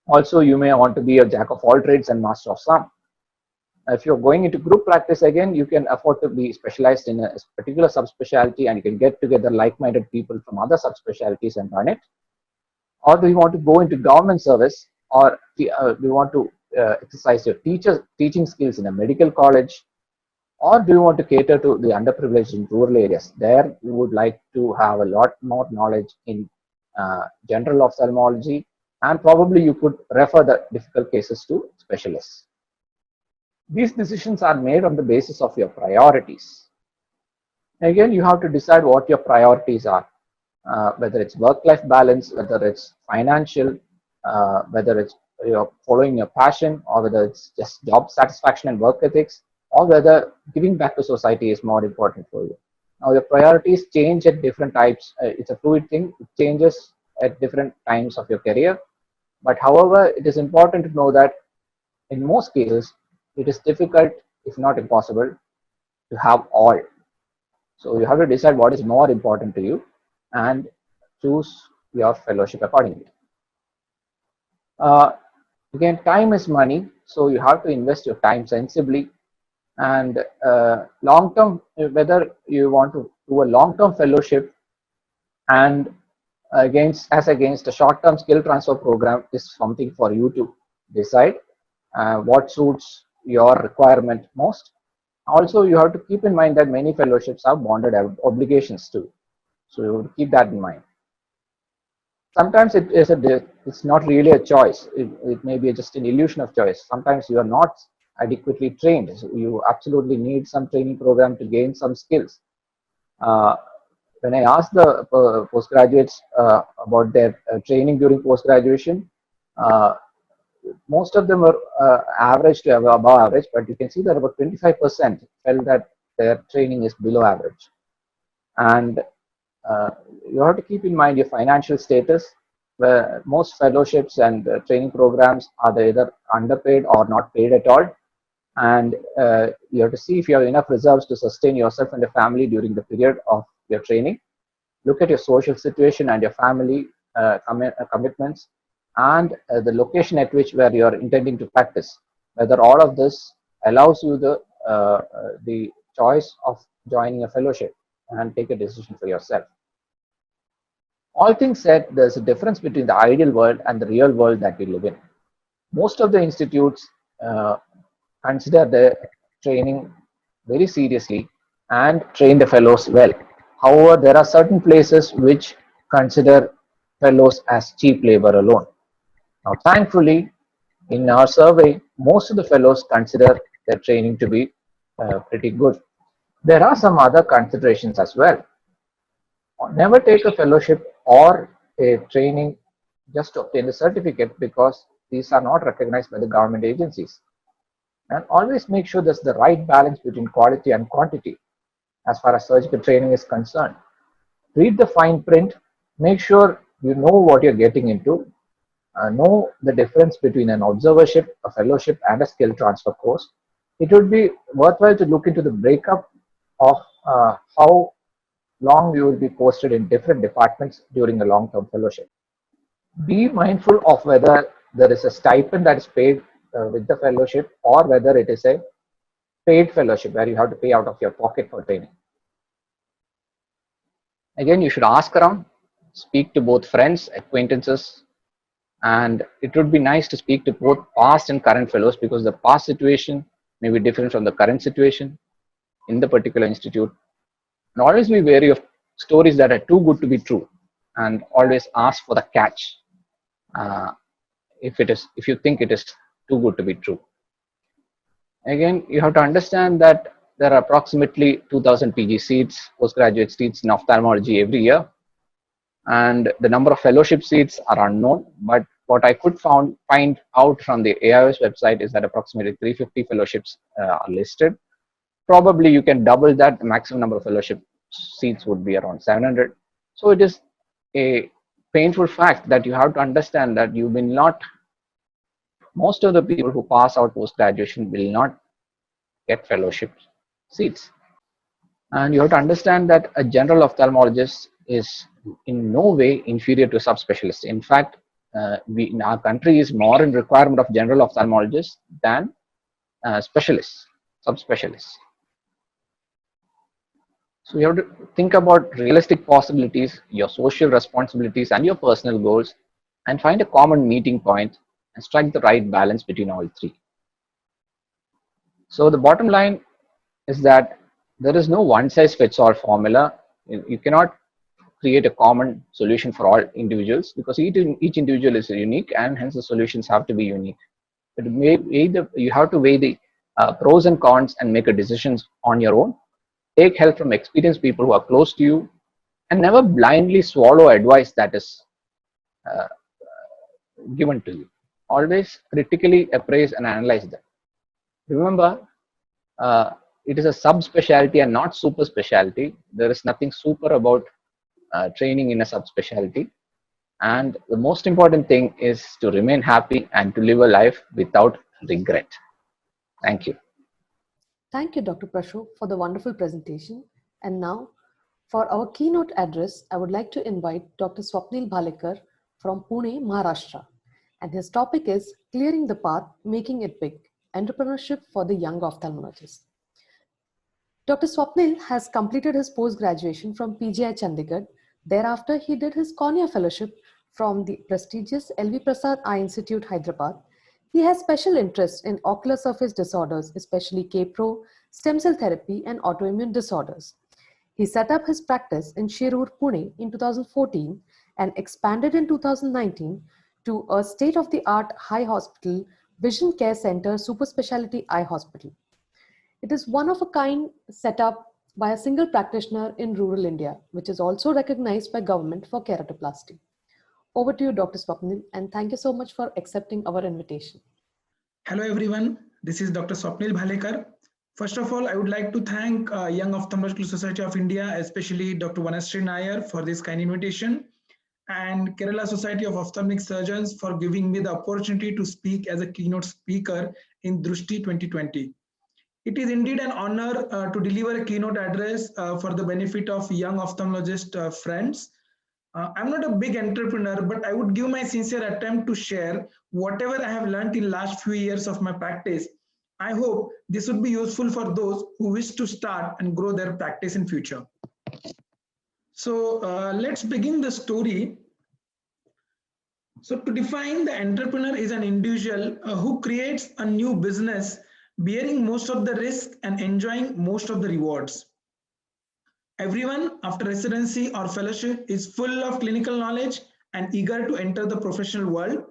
Also, you may want to be a jack of all trades and master of some. If you're going into group practice, again, you can afford to be specialized in a particular subspecialty and you can get together like-minded people from other subspecialties and run it. Or do you want to go into government service, or do you want to exercise your teaching skills in a medical college, or do you want to cater to the underprivileged in rural areas? There you would like to have a lot more knowledge in general ophthalmology, and probably you could refer the difficult cases to specialists. These decisions are made on the basis of your priorities. Again, you have to decide what your priorities are, whether it's work-life balance, whether it's financial, whether it's you're following your passion, or whether it's just job satisfaction and work ethics, or whether giving back to society is more important for you. Now, your priorities change at different types. It's a fluid thing. It changes at different times of your career. But however, it is important to know that in most cases, it is difficult, if not impossible, to have all. So you have to decide what is more important to you and choose your fellowship accordingly. Uh, Again, time is money, so you have to invest your time sensibly. And long term, whether you want to do a long term fellowship and against a short term skill transfer program is something for you to decide what suits your requirement most. Also, you have to keep in mind that many fellowships have bonded obligations too, so you have to keep that in mind. Sometimes it's not really a choice. It may be just an illusion of choice. Sometimes you are not adequately trained, so you absolutely need some training program to gain some skills. uh, when I asked the postgraduates about their training during post graduation, uh, most of them were average to above average, but you can see that about 25% felt that their training is below average. And uh, you have to keep in mind your financial status, where most fellowships and training programs are either underpaid or not paid at all. And you have to see if you have enough reserves to sustain yourself and your family during the period of your training. Look at your social situation and your family commitments, and the location at which where you are intending to practice, whether all of this allows you the choice of joining a fellowship, and take a decision for yourself. All things said, there's a difference between the ideal world and the real world that we live in. Most of the institutes uh, consider the training very seriously and train the fellows well. However, there are certain places which consider fellows as cheap labor alone. Now, thankfully, in our survey, most of the fellows consider their training to be pretty good. There are some other considerations as well. Never take a fellowship or a training just to obtain the certificate, because these are not recognized by the government agencies. And always make sure there's the right balance between quality and quantity as far as surgical training is concerned. Read the fine print, make sure you know what you're getting into, know the difference between an observership, a fellowship, and a skill transfer course. It would be worthwhile to look into the breakup of how long you will be posted in different departments during a long-term fellowship. Be mindful of whether there is a stipend that is paid with the fellowship, or whether it is a paid fellowship where you have to pay out of your pocket for training. Again, you should ask around, speak to both friends, acquaintances, and it would be nice to speak to both past and current fellows, because the past situation may be different from the current situation in the particular institute. And always be wary of stories that are too good to be true, and always ask for the catch uh, if you think it is too good to be true. Again, you have to understand that there are approximately 2,000 PG seats, postgraduate seats in ophthalmology every year, and the number of fellowship seats are unknown. But what I could find out from the AIOS website is that approximately 350 fellowships are listed. Probably you can double that. The maximum number of fellowship seats would be around 700. So it is a painful fact that you have to understand that you will not, most of the people who pass out post graduation will not get fellowship seats. And you have to understand that a general ophthalmologist is in no way inferior to a subspecialist. In fact, we in our country is more in requirement of general ophthalmologists than specialists, subspecialists. So you have to think about realistic possibilities, your social responsibilities, and your personal goals, and find a common meeting point and strike the right balance between all three. So the bottom line is that there is no one size fits all formula. You cannot create a common solution for all individuals, because each individual is unique, and hence the solutions have to be unique. But you have to weigh the pros and cons and make a decisions on your own. Take help from experienced people who are close to you, and never blindly swallow advice that is uh, given to you. Always critically appraise and analyze them. Remember, it is a subspecialty and not super specialty. There is nothing super about training in a subspecialty. And the most important thing is to remain happy and to live a life without regret. Thank you. Thank you, Dr. Prashok, for the wonderful presentation. And now, for our keynote address, I would like to invite Dr. Swapnil Bhalekar from Pune, Maharashtra. And his topic is Clearing the Path, Making It Big, Entrepreneurship for the Young Ophthalmologist. Dr. Swapnil has completed his post-graduation from PGI Chandigarh. Thereafter, he did his cornea fellowship from the prestigious LV Prasad Eye Institute, Hyderabad. He has special interest in ocular surface disorders, especially K-Pro, stem cell therapy, and autoimmune disorders. He set up his practice in Shirur, Pune in 2014 and expanded in 2019 to a state-of-the-art high hospital, Vision Care Center Super Specialty Eye Hospital. It is one of a kind setup by a single practitioner in rural India, which is also recognized by government for keratoplasty. Over to you, Dr. Swapnil, and thank you so much for accepting our invitation. Hello everyone, this is Dr. Swapnil Bhalekar. First of all, I would like to thank Young Ophthalmological Society of India, especially Dr. Vanashree Nair for this kind invitation, and Kerala Society of Ophthalmic Surgeons for giving me the opportunity to speak as a keynote speaker in Drushti 2020. It is indeed an honor to deliver a keynote address for the benefit of young ophthalmologist friends. I'm not a big entrepreneur, but I would give my sincere attempt to share whatever I have learned in last few years of my practice. I hope this would be useful for those who wish to start and grow their practice in future. So let's begin the story. So to define, the entrepreneur is an individual who creates a new business, bearing most of the risk and enjoying most of the rewards. Everyone after residency or fellowship is full of clinical knowledge and eager to enter the professional world.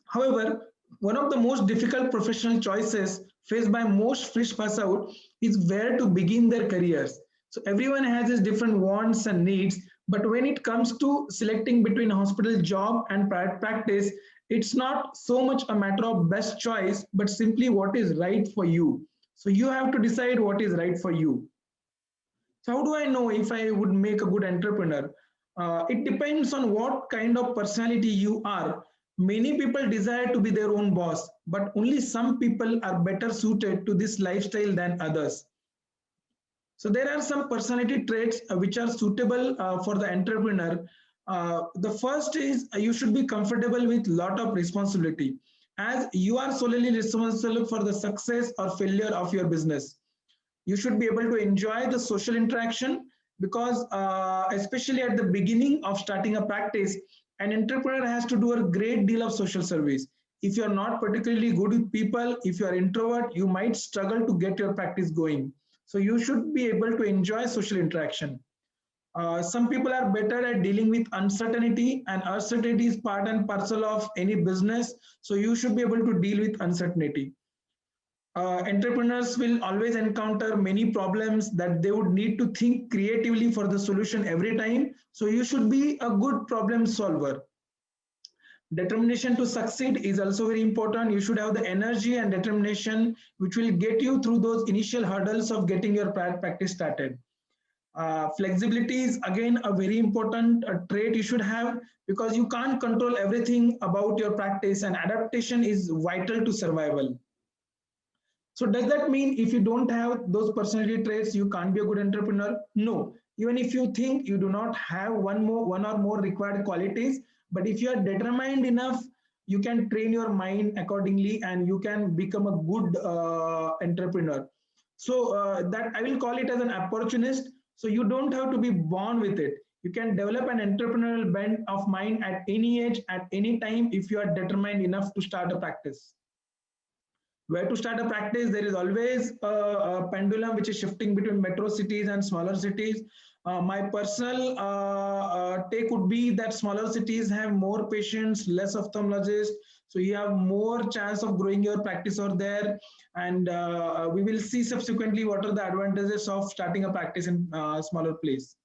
However, one of the most difficult professional choices faced by most fresh pass out is where to begin their careers. So everyone has his different wants and needs, but when it comes to selecting between a hospital job and private practice, it's not so much a matter of best choice, but simply what is right for you. So you have to decide what is right for you. So how do I know if I would make a good entrepreneur? It depends on what kind of personality you are. Many people desire to be their own boss, but only some people are better suited to this lifestyle than others. So there are some personality traits which are suitable for the entrepreneur. The first is you should be comfortable with lot of responsibility, as you are solely responsible for the success or failure of your business. You should be able to enjoy the social interaction because especially at the beginning of starting a practice, an entrepreneur has to do a great deal of social service. If you're not particularly good with people, if you're introvert, you might struggle to get your practice going. So you should be able to enjoy social interaction. Some people are better at dealing with uncertainty, and uncertainty is part and parcel of any business. So you should be able to deal with uncertainty. Entrepreneurs will always encounter many problems that they would need to think creatively for the solution every time. So you should be a good problem solver. Determination to succeed is also very important. You should have the energy and determination which will get you through those initial hurdles of getting your practice started. Flexibility is again a very important trait you should have, because you can't control everything about your practice, and adaptation is vital to survival. So does that mean if you don't have those personality traits, you can't be a good entrepreneur? No. Even if you think you do not have one or more required qualities, but if you are determined enough, you can train your mind accordingly and you can become a good entrepreneur. So that I will call it as an opportunist. So you don't have to be born with it. You can develop an entrepreneurial bent of mind at any age, at any time, if you are determined enough to start a practice. Where to start a practice? There is always a pendulum which is shifting between metro cities and smaller cities. My personal take would be that smaller cities have more patients, less ophthalmologists, so you have more chance of growing your practice over there. And we will see subsequently what are the advantages of starting a practice in a smaller place.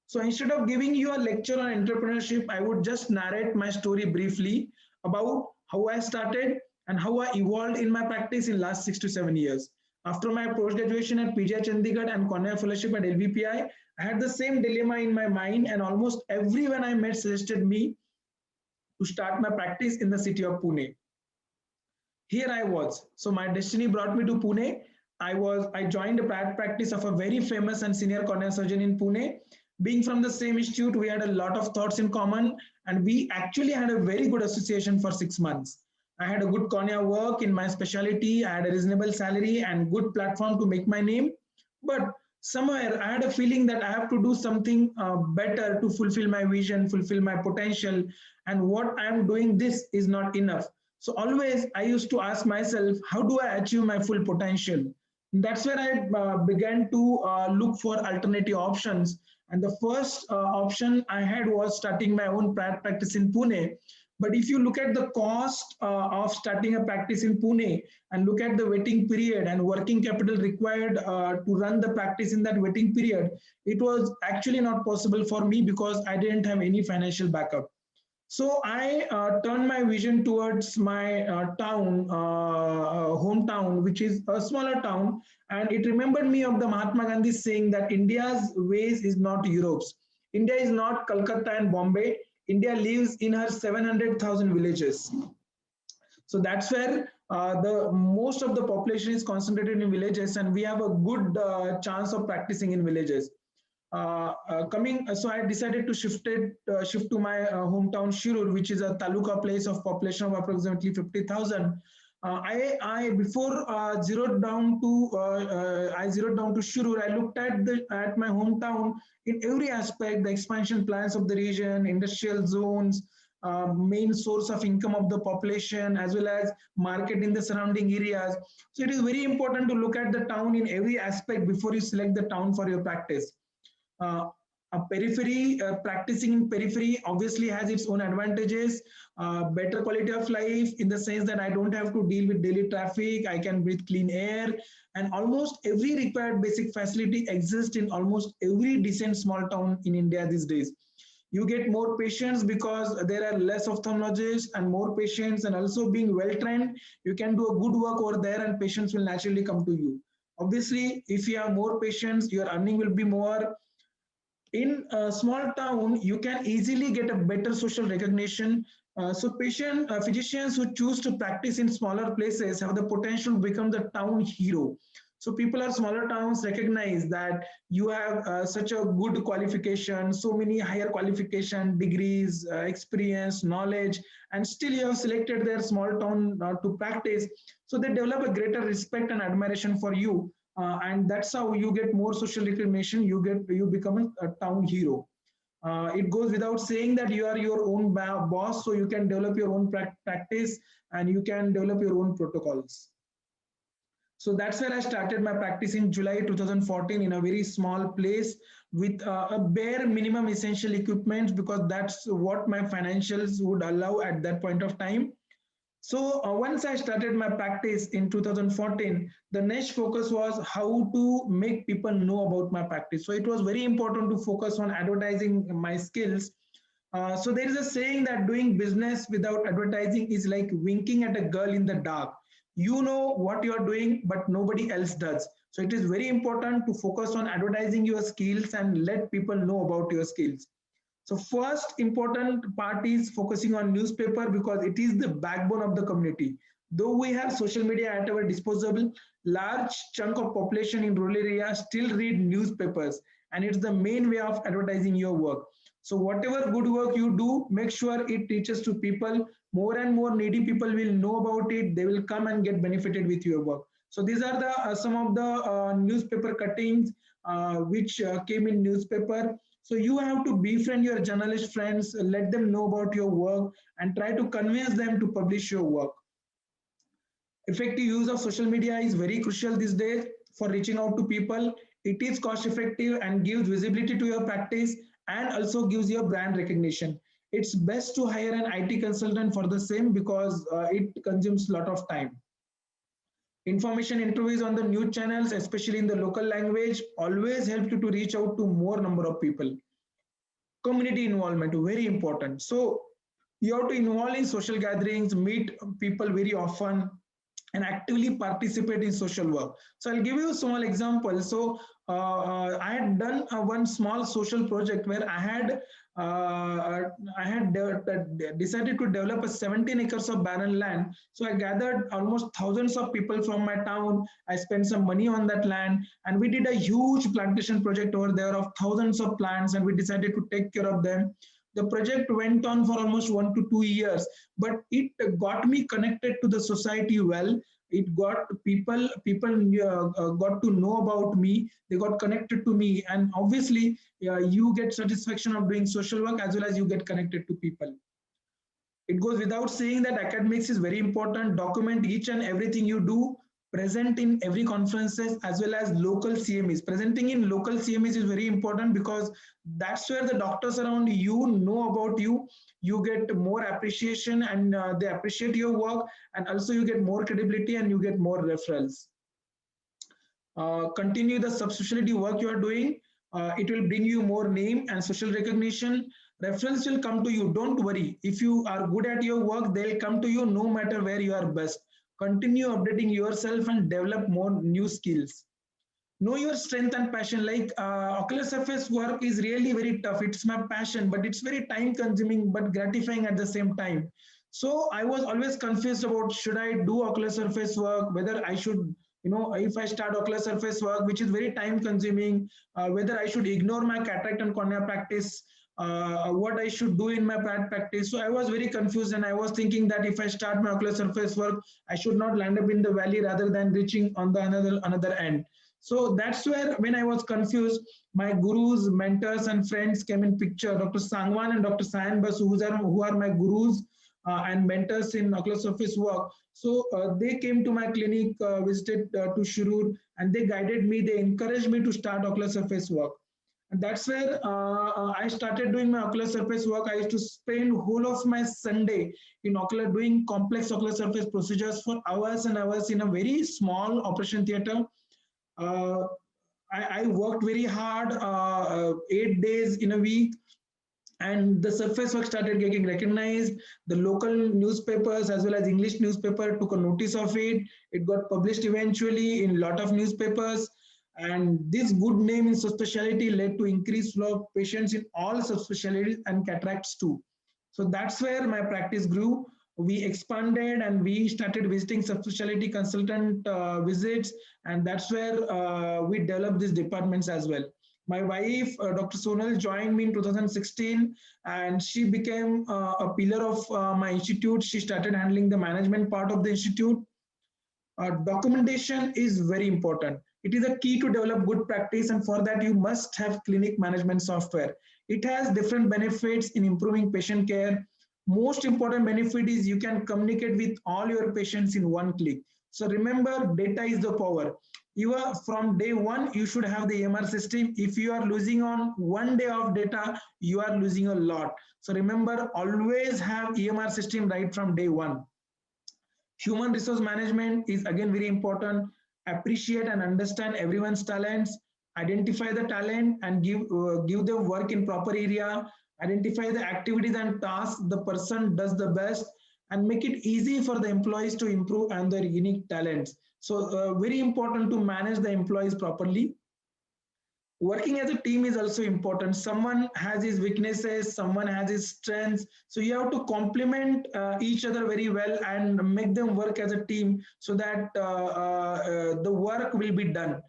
So instead of giving you a lecture on entrepreneurship, I would just narrate my story briefly about how I started and how I evolved in my practice in last 6 to 7 years. After my post-graduation at PGI Chandigarh and cornea fellowship at LVPI, I had the same dilemma in my mind, and almost everyone I met suggested me to start my practice in the city of Pune. Here I was. So my destiny brought me to Pune. I joined a practice of a very famous and senior cornea surgeon in Pune. Being from the same institute, we had a lot of thoughts in common, and we actually had a very good association for 6 months. I had a good cornea work in my specialty. I had a reasonable salary and good platform to make my name. But somewhere I had a feeling that I have to do something better to fulfill my vision, fulfill my potential. And what I'm doing this is not enough. So always I used to ask myself, how do I achieve my full potential? That's where I began to look for alternative options. And the first option I had was starting my own practice in Pune. But if you look at the cost of starting a practice in Pune and look at the waiting period and working capital required to run the practice in that waiting period, it was actually not possible for me because I didn't have any financial backup. So I turned my vision towards my hometown, which is a smaller town. And it remembered me of the Mahatma Gandhi saying that India's ways is not Europe's. India is not Calcutta and Bombay. India lives in her 700,000 villages. So that's where the most of the population is concentrated in villages, and we have a good chance of practicing in villages. So I decided to shift to my hometown Shirur, which is a taluka place of population of approximately 50,000. I before zeroed down to Shirur. I looked at my hometown in every aspect: the expansion plans of the region, industrial zones, main source of income of the population, as well as market in the surrounding areas. So it is very important to look at the town in every aspect before you select the town for your practice. Practicing in periphery obviously has its own advantages. Better quality of life in the sense that I don't have to deal with daily traffic. I can breathe clean air, and almost every required basic facility exists in almost every decent small town in India these days. You get more patients because there are less ophthalmologists and more patients, and also being well trained, you can do a good work over there and patients will naturally come to you. Obviously, if you have more patients, your earning will be more. In a small town, you can easily get a better social recognition. Physicians who choose to practice in smaller places have the potential to become the town hero. So people at smaller towns recognize that you have such a good qualification, so many higher qualification, degrees, experience, knowledge, and still you have selected their small town to practice. So they develop a greater respect and admiration for you. And that's how you get more social recognition. You become a town hero. It goes without saying that you are your own boss, so you can develop your own practice and you can develop your own protocols. So that's where I started my practice in July 2014 in a very small place with a bare minimum essential equipment, because that's what my financials would allow at that point of time. So once I started my practice in 2014, the next focus was how to make people know about my practice. So it was very important to focus on advertising my skills. So there is a saying that doing business without advertising is like winking at a girl in the dark. You know what you are doing, but nobody else does. So it is very important to focus on advertising your skills and let people know about your skills. So first important part is focusing on newspaper, because it is the backbone of the community. Though we have social media at our disposal, large chunk of population in rural areas still read newspapers, and it's the main way of advertising your work. So whatever good work you do, make sure it reaches to people. More and more needy people will know about it. They will come and get benefited with your work. So these are the some of the newspaper cuttings which came in newspaper. So you have to befriend your journalist friends, let them know about your work, and try to convince them to publish your work. Effective use of social media is very crucial these days for reaching out to people. It is cost effective and gives visibility to your practice and also gives your brand recognition. It's best to hire an IT consultant for the same, because it consumes a lot of time. Information interviews on the news channels, especially in the local language, always help you to reach out to more number of people. Community involvement, very important. So you have to involve in social gatherings, meet people very often, and actively participate in social work. So I'll give you a small example. So I had done one small social project where decided to develop a 17 acres of barren land. So I gathered almost thousands of people from my town. I spent some money on that land, and we did a huge plantation project over there of thousands of plants, and we decided to take care of them. The project went on for almost 1 to 2 years, but it got me connected to the society well. It got people got to know about me. They got connected to me, and obviously you get satisfaction of doing social work as well as you get connected to people. It goes without saying that academics is very important. Document each and everything you do. Present in every conferences as well as local CMEs. Presenting in local CMEs is very important because that's where the doctors around you know about you. You get more appreciation, and they appreciate your work, and also you get more credibility and you get more referrals. Continue the subspecialty work you are doing. It will bring you more name and social recognition. Reference will come to you. Don't worry. If you are good at your work, they'll come to you no matter where you are best. Continue updating yourself and develop more new skills. Know your strength and passion. Like ocular surface work is really very tough. It's my passion, but it's very time consuming but gratifying at the same time. So I was always confused about should I do ocular surface work, whether I should, if I start ocular surface work, which is very time consuming, whether I should ignore my cataract and cornea practice, what I should do in my practice. So I was very confused, and I was thinking that if I start my ocular surface work, I should not land up in the valley rather than reaching on the another end. So that's where, when I was confused, my gurus, mentors, and friends came in picture. Dr. Sangwan and Dr. Sayan Basu, who are my gurus and mentors in ocular surface work. So they came to my clinic, visited to Shirur, and they guided me. They encouraged me to start ocular surface work. And that's where I started doing my ocular surface work. I used to spend whole of my Sunday in doing complex ocular surface procedures for hours and hours in a very small operation theater. Uh, I worked very hard, 8 days in a week, and the surface work started getting recognized. The local newspapers as well as English newspaper took a notice of it. It got published eventually in a lot of newspapers. And this good name in subspecialty led to increased flow of patients in all subspecialties and cataracts too. So that's where my practice grew. We expanded and we started visiting subspecialty consultant visits, and that's where we developed these departments as well. My wife, Dr. Sonal, joined me in 2016, and she became a pillar of my institute. She started handling the management part of the institute. Documentation is very important. It is a key to develop good practice, and for that you must have clinic management software. It has different benefits in improving patient care. Most important benefit is you can communicate with all your patients in one click. So remember, data is the power. You are, from day one, you should have the EMR system. If you are losing on one day of data, you are losing a lot. So remember, always have EMR system right from day one. Human resource management is again very important. Appreciate and understand everyone's talents. Identify the talent and give them work in proper area. Identify the activities and tasks the person does the best, and make it easy for the employees to improve on their unique talents. So very important to manage the employees properly. Working as a team is also important. Someone has his weaknesses, someone has his strengths. So you have to complement each other very well and make them work as a team so that the work will be done.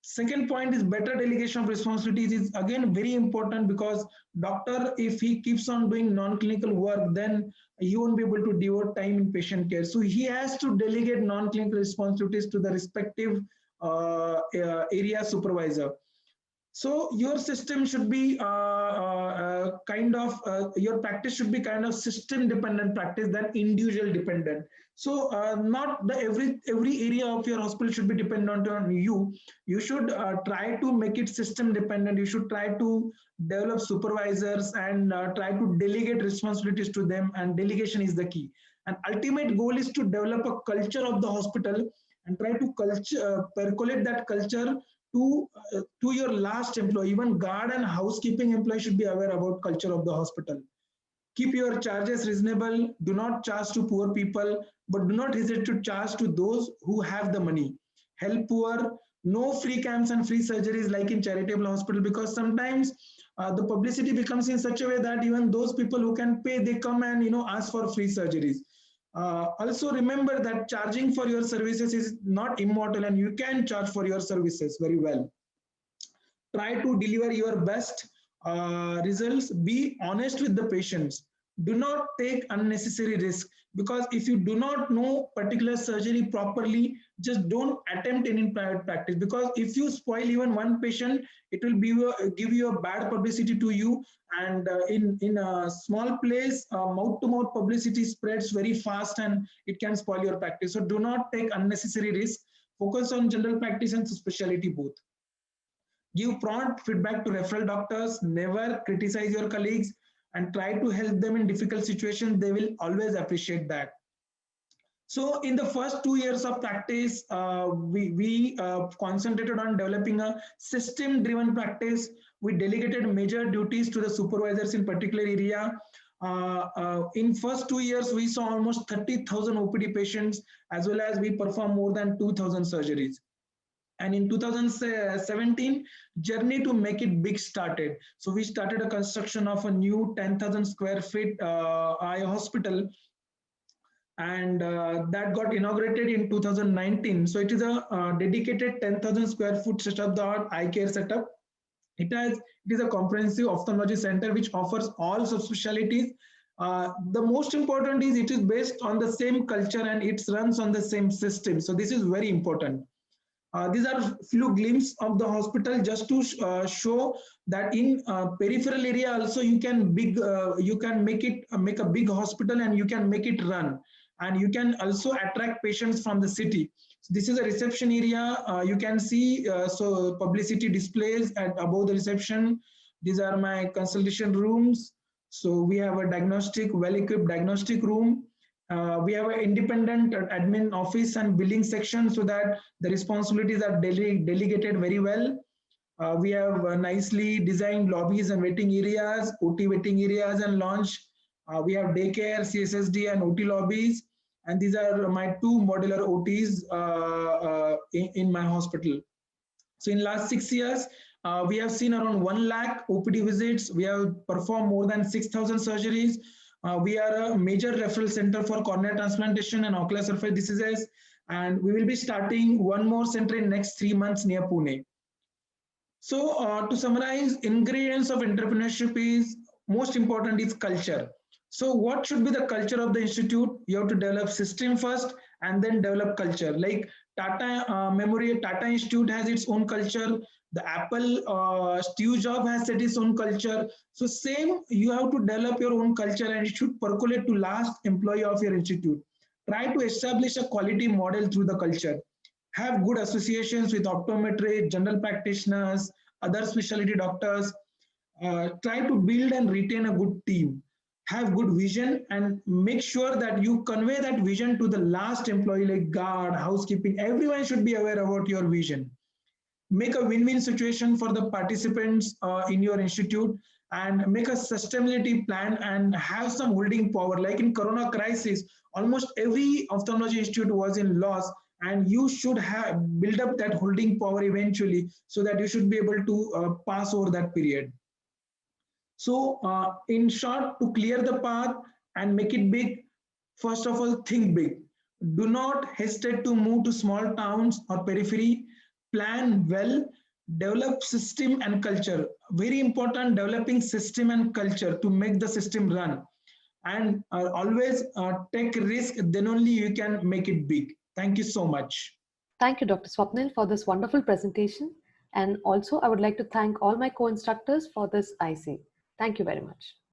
Second point is better delegation of responsibilities is again very important, because doctor, if he keeps on doing non-clinical work, then he won't be able to devote time in patient care. So he has to delegate non-clinical responsibilities to the respective area supervisor. So your system should be your practice should be kind of system dependent practice than individual dependent. So not the every area of your hospital should be dependent on you. You should try to make it system dependent. You should try to develop supervisors and try to delegate responsibilities to them, and delegation is the key. And ultimate goal is to develop a culture of the hospital and try to percolate that culture to your last employee. Even guard and housekeeping employee should be aware about culture of the hospital. Keep your charges reasonable. Do not charge to poor people, but do not hesitate to charge to those who have the money. Help poor. No free camps and free surgeries like in charitable hospital, because sometimes the publicity becomes in such a way that even those people who can pay, they come and ask for free surgeries. Also remember that charging for your services is not immortal, and you can charge for your services very well. Try to deliver your best results. Be honest with the patients. Do not take unnecessary risk, because if you do not know particular surgery properly, just don't attempt it in private practice, because if you spoil even one patient, it will give you a bad publicity to you. And in a small place, mouth to mouth publicity spreads very fast and it can spoil your practice. So do not take unnecessary risk. Focus on general practice and specialty both. Give prompt feedback to referral doctors. Never criticize your colleagues, and try to help them in difficult situations. They will always appreciate that. So in the first 2 years of practice, we concentrated on developing a system-driven practice. We delegated major duties to the supervisors in particular area. In first 2 years, we saw almost 30,000 OPD patients, as well as we performed more than 2,000 surgeries. And in 2017, journey to make it big started. So we started a construction of a new 10,000 square feet eye hospital, and that got inaugurated in 2019. So it is a dedicated 10,000 square foot state-of-the-art eye care setup. It is a comprehensive ophthalmology center which offers all subspecialties. The most important is it is based on the same culture and it runs on the same system. So this is very important. These are few glimpses of the hospital just to show that in peripheral area also you can make a big hospital, and you can make it run, and you can also attract patients from the city. So this is a reception area. You can see so publicity displays at above the reception. These are my consultation rooms. So we have a well-equipped diagnostic room. We have an independent admin office and billing section, so that the responsibilities are delegated very well. We have nicely designed lobbies and waiting areas, OT waiting areas and launch. We have daycare, CSSD and OT lobbies. And these are my 2 modular OTs in my hospital. So in last 6 years, we have seen around 1 lakh OPD visits. We have performed more than 6,000 surgeries. We are a major referral center for cornea transplantation and ocular surface diseases, and we will be starting one more center in next 3 months near Pune. So to summarize, ingredients of entrepreneurship is most important is culture. So what should be the culture of the institute? You have to develop system first and then develop culture. Like Tata Institute has its own culture. The Apple Steve Jobs has set his own culture. So same, you have to develop your own culture, and it should percolate to last employee of your institute. Try to establish a quality model through the culture. Have good associations with optometrists, general practitioners, other specialty doctors. Try to build and retain a good team. Have good vision and make sure that you convey that vision to the last employee, like guard, housekeeping. Everyone should be aware about your vision. Make a win-win situation for the participants in your institute, and make a sustainability plan and have some holding power. Like in Corona crisis, almost every ophthalmology institute was in loss, and you should have build up that holding power eventually, so that you should be able to pass over that period. So in short, to clear the path and make it big, first of all, think big. Do not hesitate to move to small towns or periphery. Plan well, develop system and culture. Very important, developing system and culture to make the system run. And always take risk, then only you can make it big. Thank you so much. Thank you, Dr. Swapnil, for this wonderful presentation. And also, I would like to thank all my co-instructors for this IC. Thank you very much.